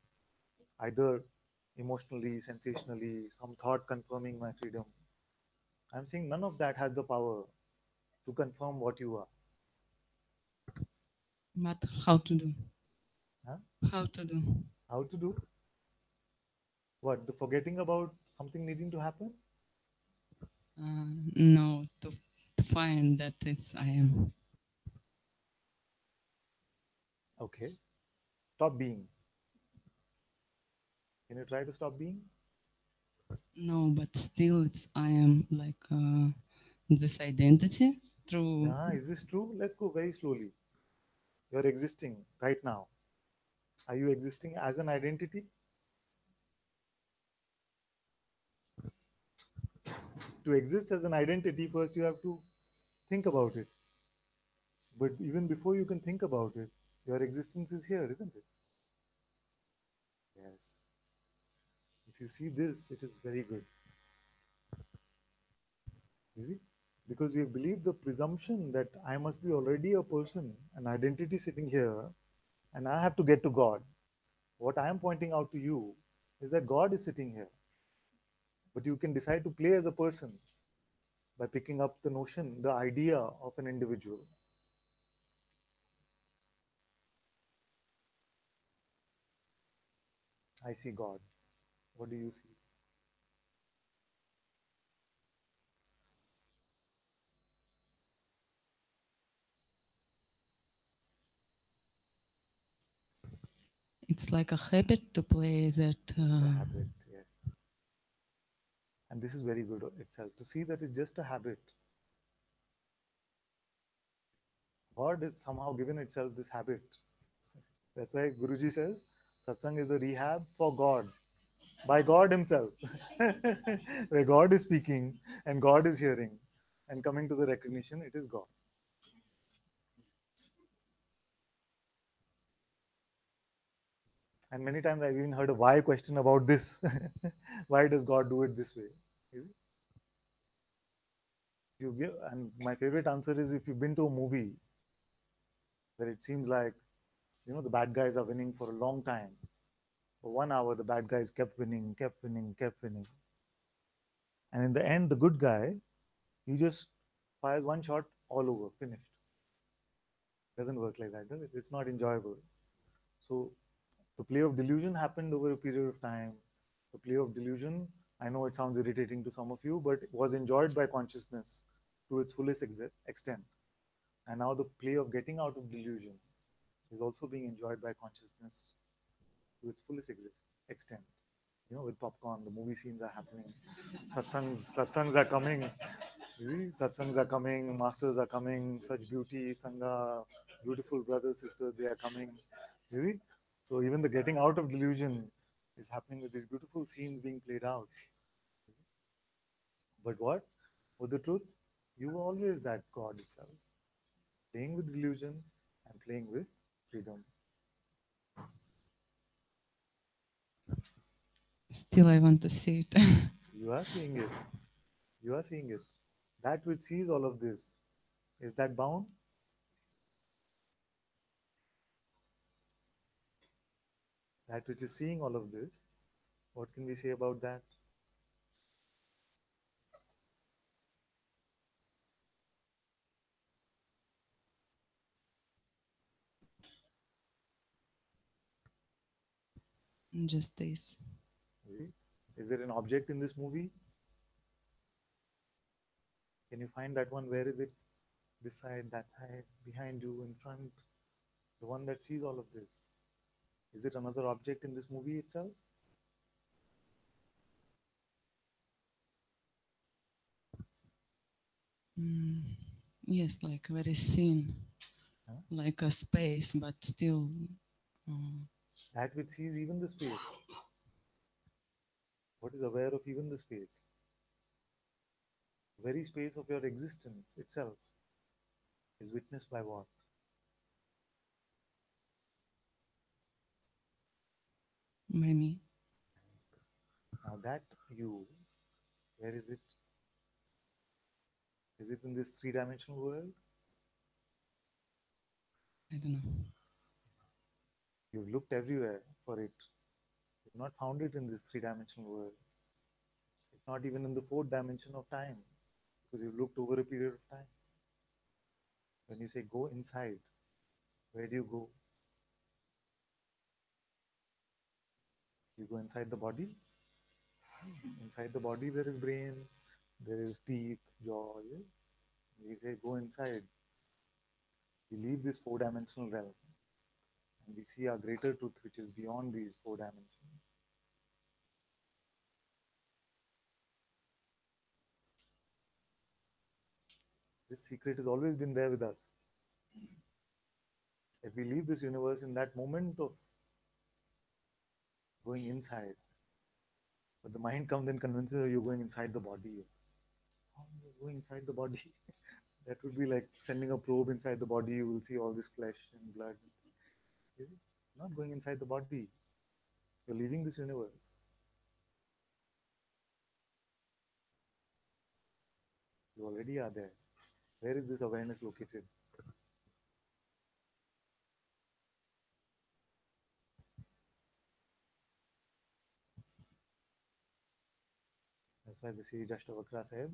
either emotionally, sensationally, some thought confirming my freedom. I'm saying none of that has the power to confirm what you are. But how to do? Huh? How to do? How to do? What? The forgetting about something needing to happen? No, to find that it's I am. Okay. Stop being. Can you try to stop being? No, but still it's I am, like this identity through. Is this true? Let's go very slowly. You're existing right now. Are you existing as an identity? To exist as an identity, first you have to think about it. But even before you can think about it, your existence is here, isn't it? Yes. If you see this, it is very good. You see? Because we have believed the presumption that I must be already a person, an identity sitting here, and I have to get to God. What I am pointing out to you is that God is sitting here. But you can decide to play as a person by picking up the notion, the idea of an individual. I see God. What do you see? It's like a habit to play that. It's a habit, yes. And this is very good itself. To see that it's just a habit. God has somehow given itself this habit. That's why Guruji says Satsang is a rehab for God, by God Himself. Where God is speaking and God is hearing and coming to the recognition, it is God. And many times I've even heard a why question about this. Why does God do it this way? Is it? You give, and my favorite answer is if you've been to a movie where it seems like the bad guys are winning for a long time. For 1 hour, the bad guys kept winning, kept winning, kept winning. And in the end, the good guy, he just fires one shot all over, finished. Doesn't work like that, does it? It's not enjoyable. So the play of delusion happened over a period of time. The play of delusion, I know it sounds irritating to some of you, but it was enjoyed by consciousness to its fullest extent. And now the play of getting out of delusion is also being enjoyed by consciousness to its fullest extent. With popcorn, the movie scenes are happening. Satsangs are coming. Satsangs are coming. Masters are coming. Such beauty, sangha, beautiful brothers, sisters, they are coming. You see? So even the getting out of delusion is happening with these beautiful scenes being played out. But what was the truth? You were always that God itself, playing with delusion and playing with freedom. Still, I want to see it. You are seeing it. You are seeing it. That which sees all of this, is that bound? That which is seeing all of this, what can we say about that? Just this. Is there an object in this movie? Can you find that one? Where is it? This side, that side, behind you, in front? The one that sees all of this. Is it another object in this movie itself? Yes, like very thin, Huh? like a space, but still. That which sees even the space. What is aware of even the space? The very space of your existence itself is witnessed by what? By me. Now that you, where is it? Is it in this three-dimensional world? I don't know. You've looked everywhere for it. You've not found it in this three-dimensional world. It's not even in the fourth dimension of time, because you've looked over a period of time. When you say go inside, where do you go? You go inside the body. Inside the body, there is brain, there is teeth, jaw. Yeah? You say go inside. We leave this four-dimensional realm, and we see our greater truth, which is beyond these four dimensions. This secret has always been there with us. If we leave this universe in that moment of going inside, but the mind comes and convinces you you're going inside the body. Oh, you're going inside the body. That would be like sending a probe inside the body. You will see all this flesh and blood. You're not going inside the body. You're leaving this universe. You already are there. Where is this awareness located? That's why the sage Ashtavakra said,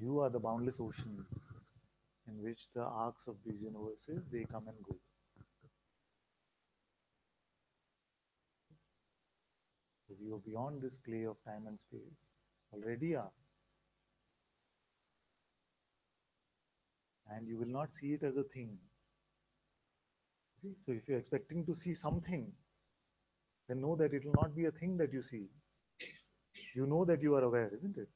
you are the boundless ocean in which the arcs of these universes, they come and go. Because you are beyond this play of time and space. Already are. And you will not see it as a thing. See? So if you're expecting to see something, then know that it will not be a thing that you see. You know that you are aware, isn't it?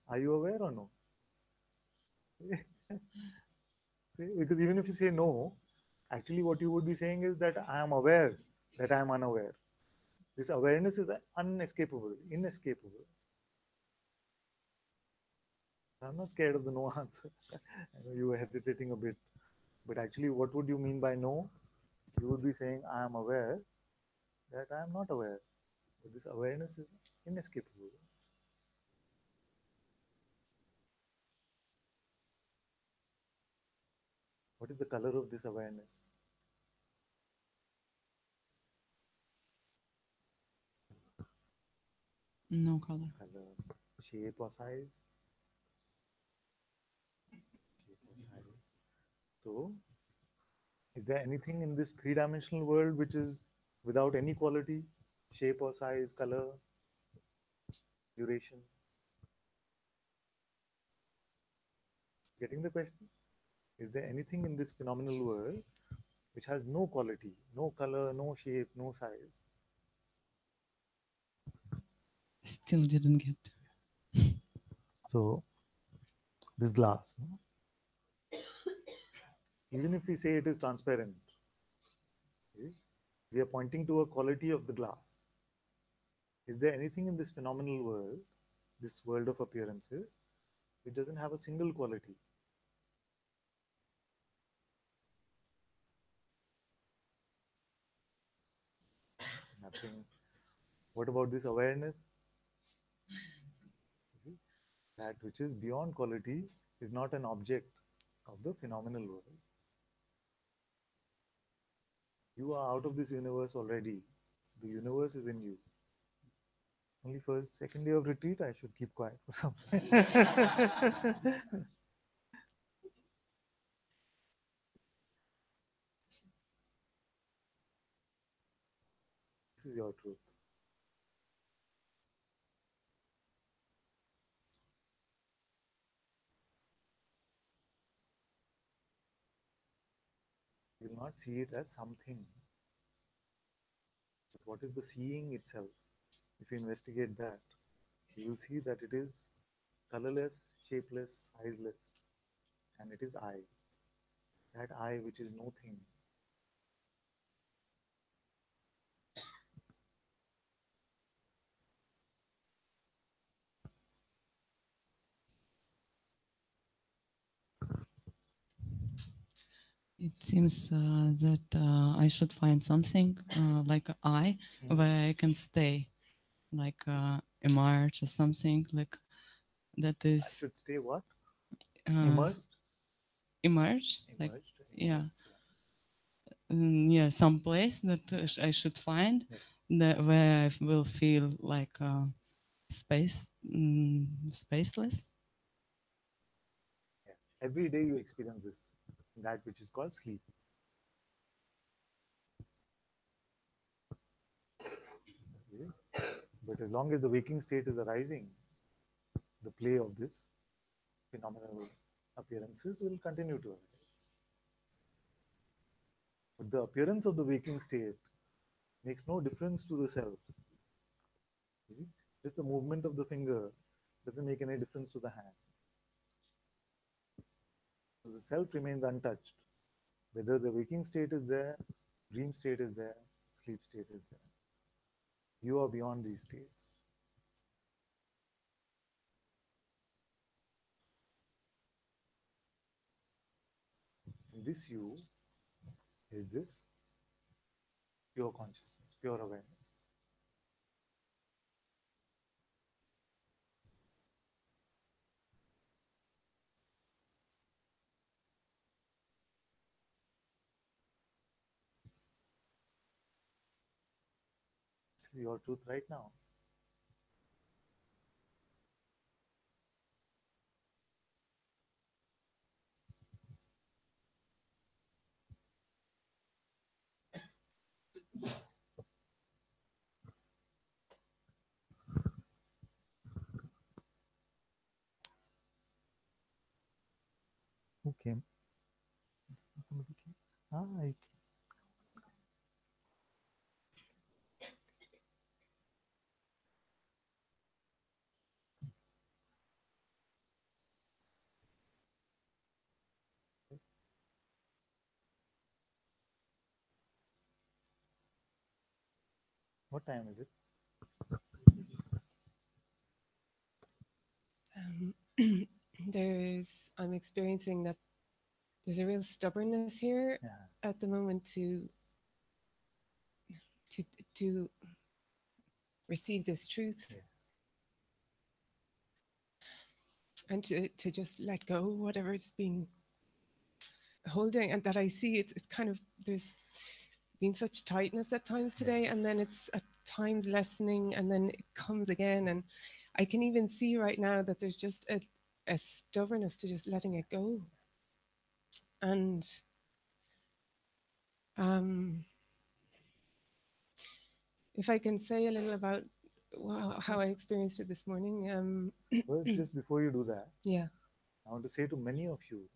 Are you aware or no? See? Because even if you say no, actually what you would be saying is that I am aware that I am unaware. This awareness is unescapable, inescapable. I'm not scared of the no answer. I know you were hesitating a bit. But actually, what would you mean by no? You would be saying, I am aware that I am not aware. But this awareness is inescapable. What is the color of this awareness? No color. Color, shape or size? Shape or size. So, is there anything in this three-dimensional world which is without any quality? Shape or size, color, duration? Getting the question? Is there anything in this phenomenal world which has no quality, no color, no shape, no size? Still didn't get. So, this glass, no? Even if we say it is transparent, we are pointing to a quality of the glass. Is there anything in this phenomenal world, this world of appearances, which doesn't have a single quality? Nothing. What about this awareness? That which is beyond quality is not an object of the phenomenal world. You are out of this universe already. The universe is in you. Only first, second day of retreat, I should keep quiet for some time. This is your truth. You will not see it as something. But what is the seeing itself? If you investigate that, you will see that it is colorless, shapeless, sizeless, and it is I. That I which is no thing. It seems that I should find something like I where I can stay, like emerge or something like that I is should stay what? immersed. Emerged? Like Yeah. yeah, some place that I should find that where I will feel like spaceless. Yes. Every day you experience this, that which is called sleep. But as long as the waking state is arising, the play of this phenomenal appearances will continue to arise. But the appearance of the waking state makes no difference to the self. You see? Just the movement of the finger doesn't make any difference to the hand. So the self remains untouched. Whether the waking state is there, dream state is there, sleep state is there. You are beyond these states. And this you is this pure consciousness, pure awareness. is your truth right now. Who came? Somebody came. Ah, what time is it? I'm experiencing that there's a real stubbornness here Yeah. at the moment to receive this truth, Yeah. and to just let go whatever's been holding, and that I see it's kind of, there's been such tightness at times today, and then it's at times lessening, and then it comes again, and I can even see right now that there's just a stubbornness to just letting it go. And if I can say a little about how I experienced it this morning. First, just before you do that, Yeah. I want to say to many of you,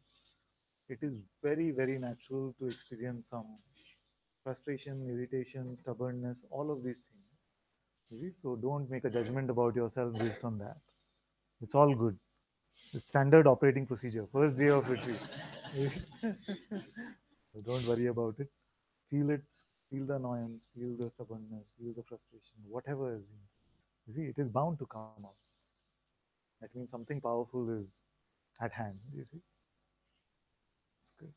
it is very, very natural to experience some frustration, irritation, stubbornness, all of these things. You see? So don't make a judgment about yourself based on that. It's all good. It's standard operating procedure. First day of retreat. So don't worry about it. Feel it. Feel the annoyance. Feel the stubbornness. Feel the frustration. Whatever is being. You see, it is bound to come out. That means something powerful is at hand. You see. It's good.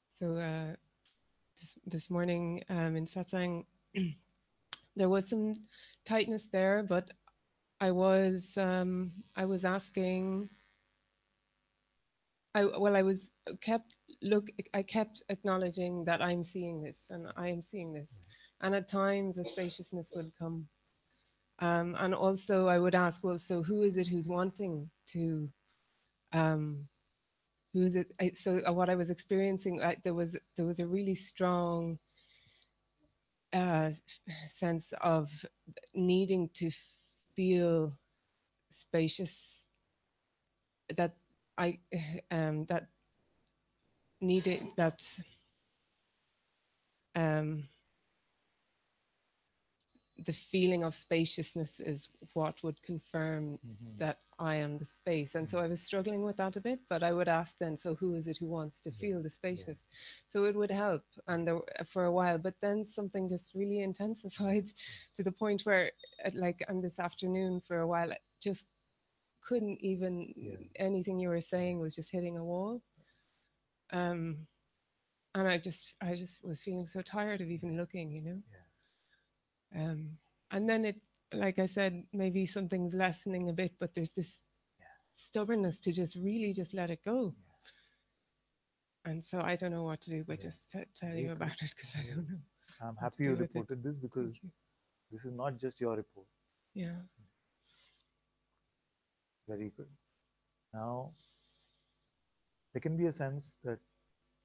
So this morning in Satsang, there was some tightness there, but I was asking. I kept acknowledging that I'm seeing this, and I am seeing this, and at times a spaciousness would come, and also I would ask, well, so who is it who's wanting to? Who is it? What I was experiencing, there was a really strong sense of needing to feel spacious, that I that needed that the feeling of spaciousness is what would confirm that I am the space. And so I was struggling with that a bit, but I would ask then, so who is it who wants to feel the spaciousness? So it would help, and for a while, but then something just really intensified to the point where, and this afternoon for a while, I just couldn't even, anything you were saying was just hitting a wall. And I just was feeling so tired of even looking, you know. And then it, like I said, maybe something's lessening a bit, but there's this stubbornness to just really just let it go. And so I don't know what to do, but just tell you about it, because I don't know. I'm happy you reported this, because this is not just your report. Yeah. Very good. Now, there can be a sense that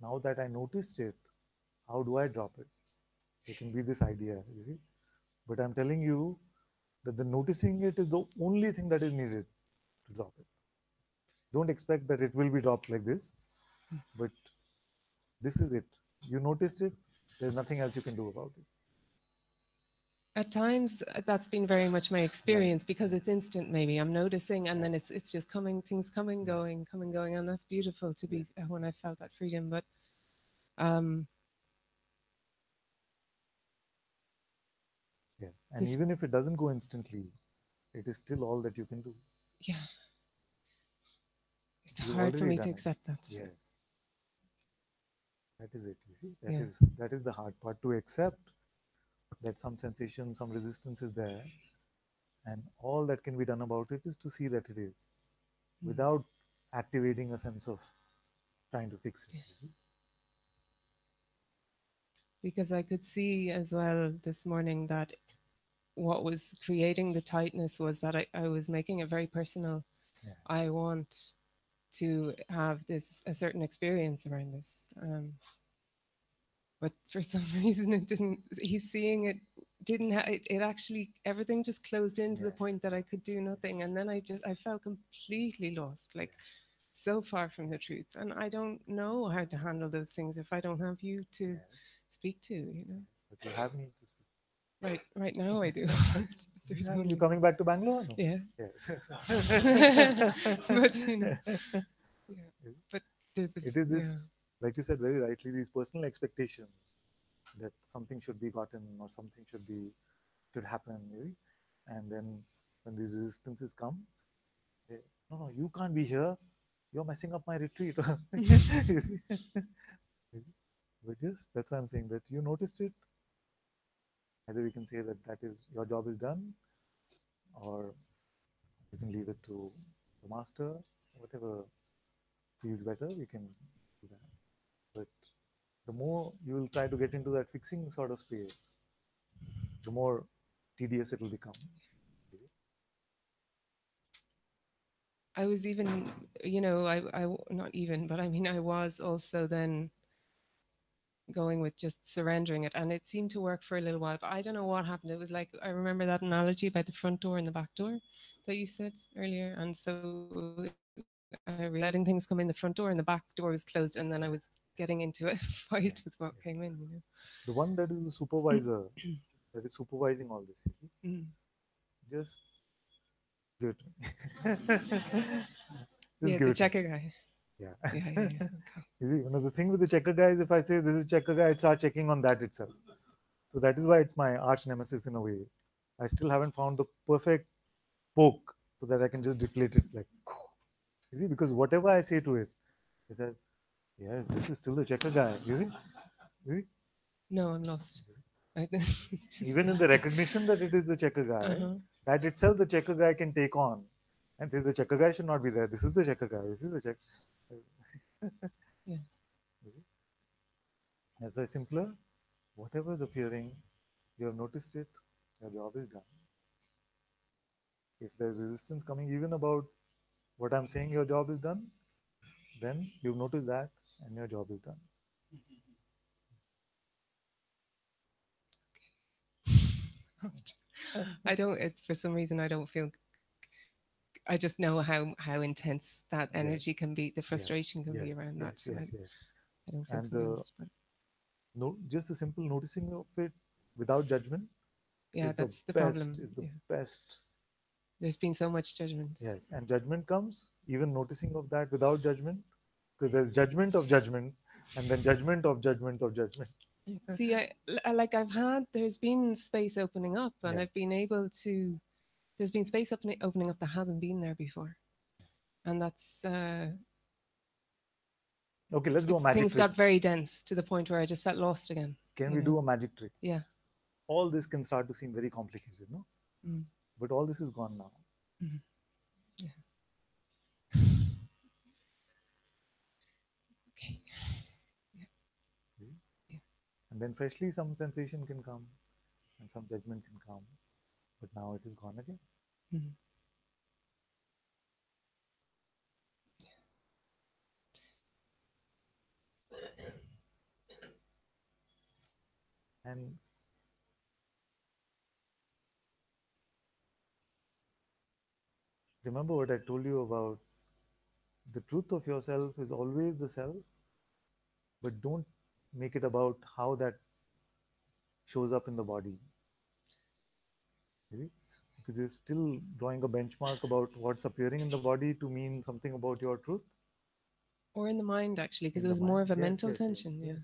now that I noticed it, how do I drop it? There can be this idea, you see. But I'm telling you that the noticing it is the only thing that is needed to drop it. Don't expect that it will be dropped like this, but this is it. You noticed it, there's nothing else you can do about it. At times, that's been very much my experience, because it's instant. Maybe I'm noticing, and then it's just coming, things coming, going, and that's beautiful to be when I felt that freedom. But yes, and even if it doesn't go instantly, it is still all that you can do. Yeah, it's hard for me to accept that. Yes, that is it. You see, that is the hard part, to accept that some sensation, some resistance is there, and all that can be done about it is to see that it is, without activating a sense of trying to fix it. because I could see as well this morning that what was creating the tightness was that I was making it very personal. Yeah. I want to have a certain experience around this. But for some reason it didn't, he's seeing it didn't it actually, everything just closed in to the point that I could do nothing. And then I felt completely lost, like so far from the truth. And I don't know how to handle those things if I don't have you to speak to, you know. But you have me to speak. Right now I do. There's You only, coming back to Bangalore? No? yeah. Yes. But you know, yeah. But there's It is this, like you said very rightly, these personal expectations that something should be gotten or something should happen, really. And then when these resistances come, they, no, you can't be here. You're messing up my retreat. But yes, that's why I'm saying that you noticed it. Either we can say that your job is done, or you can leave it to the master, whatever feels better, we can do that. But the more you will try to get into that fixing sort of space, the more tedious it will become. I was even, you know, I not even, but I mean, I was also then going with just surrendering it, and it seemed to work for a little while. But I don't know what happened. It was like, I remember that analogy about the front door and the back door that you said earlier, and so I was letting things come in the front door, and the back door was closed, and then I was getting into a fight with what came in. You know, The one that is the supervisor, that is supervising all this, you see, just give it to me. Just yeah, give the it to me. checker guy. Yeah. Yeah. Okay. You see, one of the thing with the checker guy is if I say this is checker guy, it starts checking on that itself. So that is why it's my arch nemesis in a way. I still haven't found the perfect poke so that I can just deflate it like, you see, because whatever I say to it, it says, yes, this is still the checker guy. You see? You see? No, I'm lost. Just, Even in the recognition that it is the checker guy, that itself the checker guy can take on and say the checker guy should not be there. This is the checker guy. This is the check. yeah. That's why simpler. Whatever is appearing, you have noticed it. Your job is done. If there's resistance coming even about what I'm saying, your job is done. Then you've noticed that, and your job is done. I don't. For some reason, I don't feel. I just know how intense that energy can be. The frustration can be around that. So I don't feel convinced. No, just a simple noticing of it without judgment. Yeah, that's the problem. Is the best. There's been so much judgment. Yes, and judgment comes even noticing of that without judgment, because there's judgment of judgment, and then judgment of judgment of judgment. See, there's been space opening up, and I've been able to. There's been space opening up that hasn't been there before, and that's. Okay, let's do a magic things trick. got very dense to the point where I just felt lost again. Can we do a magic trick? Yeah. All this can start to seem very complicated, no? But all this is gone now. Yeah. Okay. Yeah. And then freshly some sensation can come and some judgment can come, but now it is gone again. And remember what I told you about the truth of yourself is always the self, but don't make it about how that shows up in the body. You see? Because you're still drawing a benchmark about what's appearing in the body to mean something about your truth. Or in the mind, actually, because it was more of a mental tension. Yeah.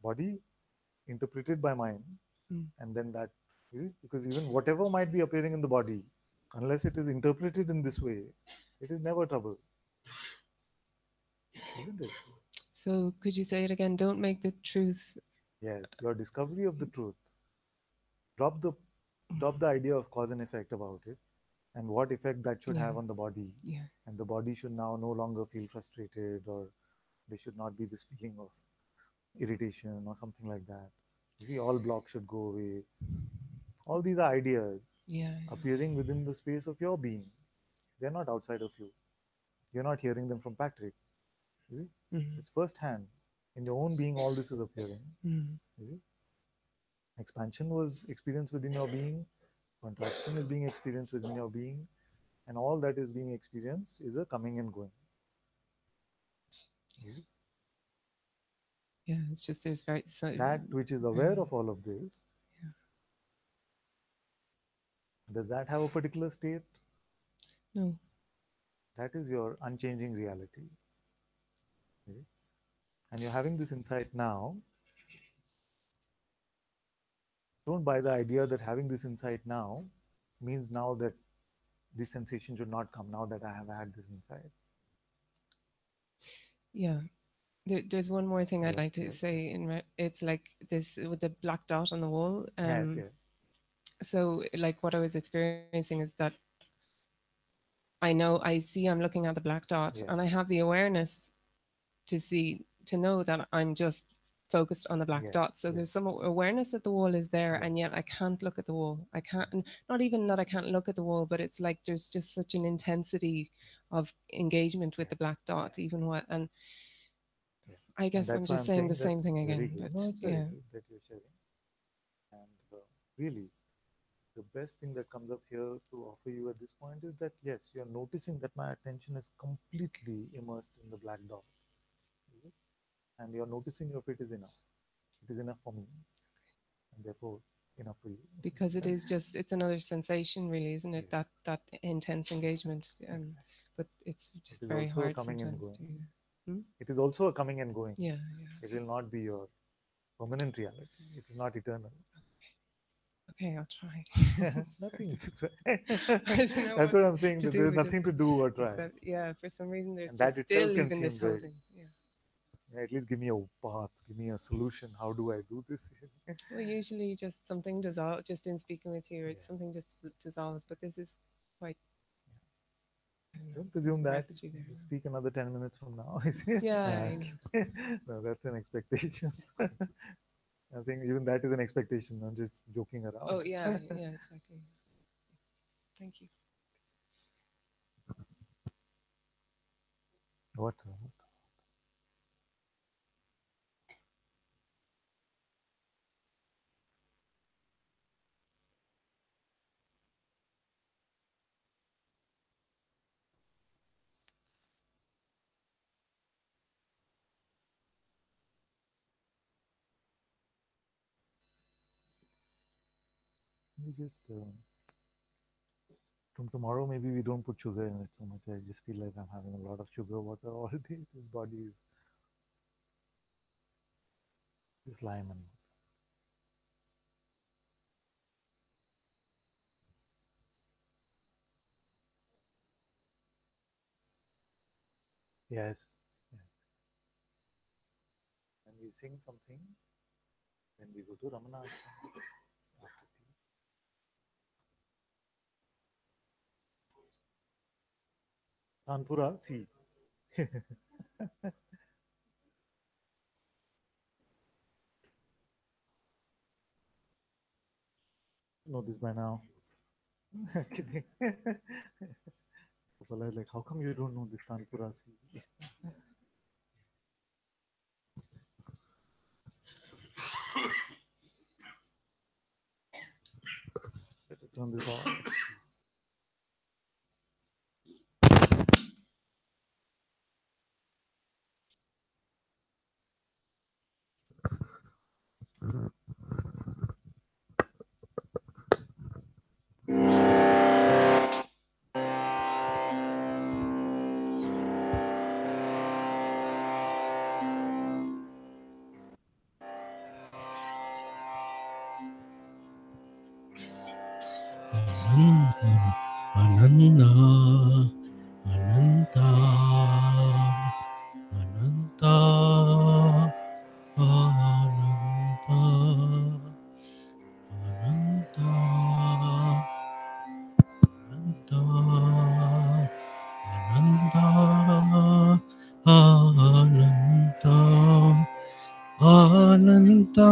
Body interpreted by mind, and then that, because even whatever might be appearing in the body, unless it is interpreted in this way, it is never trouble. Isn't it? So could you say it again? Don't make the truth. Yes, your discovery of the truth. Drop the idea of cause and effect about it, and what effect that should have on the body. Yeah. And the body should now no longer feel frustrated, or there should not be this feeling of irritation or something like that. You see, all blocks should go away. All these are ideas Yeah. appearing within the space of your being. They're not outside of you. You're not hearing them from Patrick. You see? Mm. It's first hand. In your own being, all this is appearing. Mm. You see? Expansion was experienced within your being. Contraction is being experienced within your being. And all that is being experienced is a coming and going. You see? Yeah, it's just there's very so That which is aware of all of this, Yeah. does that have a particular state? No. That is your unchanging reality. Okay? And you're having this insight now. Don't buy the idea that having this insight now means now that this sensation should not come now that I have had this insight. Yeah. There's one more thing I'd Yeah, like to yeah. say. It's like this with the black dot on the wall. Yes, yes. So, like, what I was experiencing is that I see I'm looking at the black dot, Yeah. and I have the awareness to know that I'm just focused on the black Yeah, dot. So yeah. there's some awareness that the wall is there, Yeah. and yet I can't look at the wall. I can't, and not even that I can't look at the wall, but it's like there's just such an intensity of engagement with the black dot, even what, and Yeah. I guess I'm That's why just I'm saying the that same thing very again. good. But No, it's very yeah, good that you're sharing. And really, the best thing that comes up here to offer you at this point is that yes, you're noticing that my attention is completely immersed in the black dot. Is it? And you're noticing if it is enough. It is enough for me. And therefore enough for you. because it is just it's another sensation, really, isn't it? Yes. That intense engagement, but it's just is very also a hard coming and sometimes going. to. It is also a coming and going. Yeah, It will not be your permanent reality. It is not eternal. Okay, I'll try. Nothing to try. I don't know That's what I'm saying. to That do, there's we nothing just- to do or try. Except, yeah, for some reason there's And that just itself still can even seem this whole very- thing. Yeah. Yeah, at least give me a path, give me a solution. How do I do this? Well, usually just something dissolves. Just in speaking with you, it's Yeah. something just dissolves. But this is quite. I don't know, Don't presume there's a that. residue there. Speak another 10 minutes from now. Yeah, No, that's an expectation. I'm saying even that is an expectation. I'm just joking around. Oh yeah, yeah, exactly. Thank you. What? We just from tomorrow maybe we don't put sugar in it so much. I just feel like I'm having a lot of sugar water all day. This body is just lime and yes, yes. And we sing something, then we go to Ramana Ashram. Kanpura, see. Know this by now. Kidding. People are like, how come you don't know this Kanpura sea? Better turn this off. Ananda, Ananta, Ananta, Ananta, Ananta, Ananta, Ananta, Ananta, Ananta,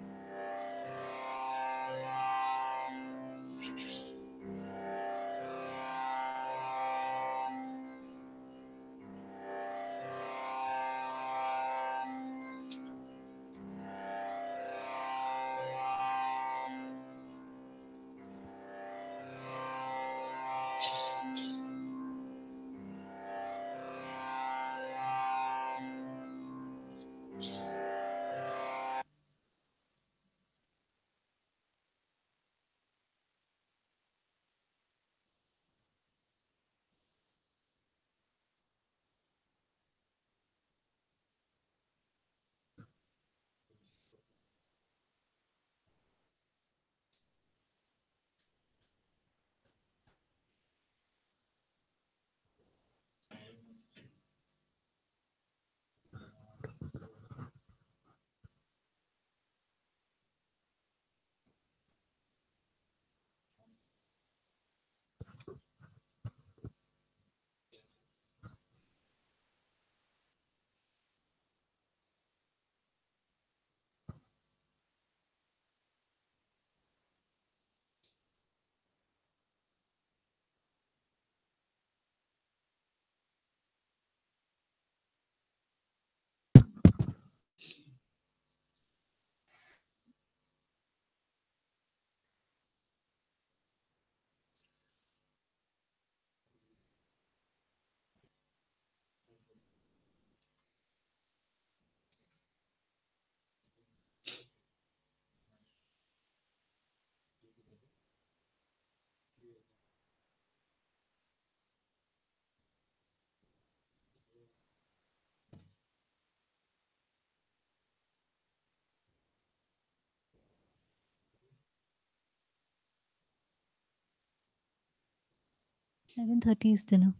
7:30 is dinner.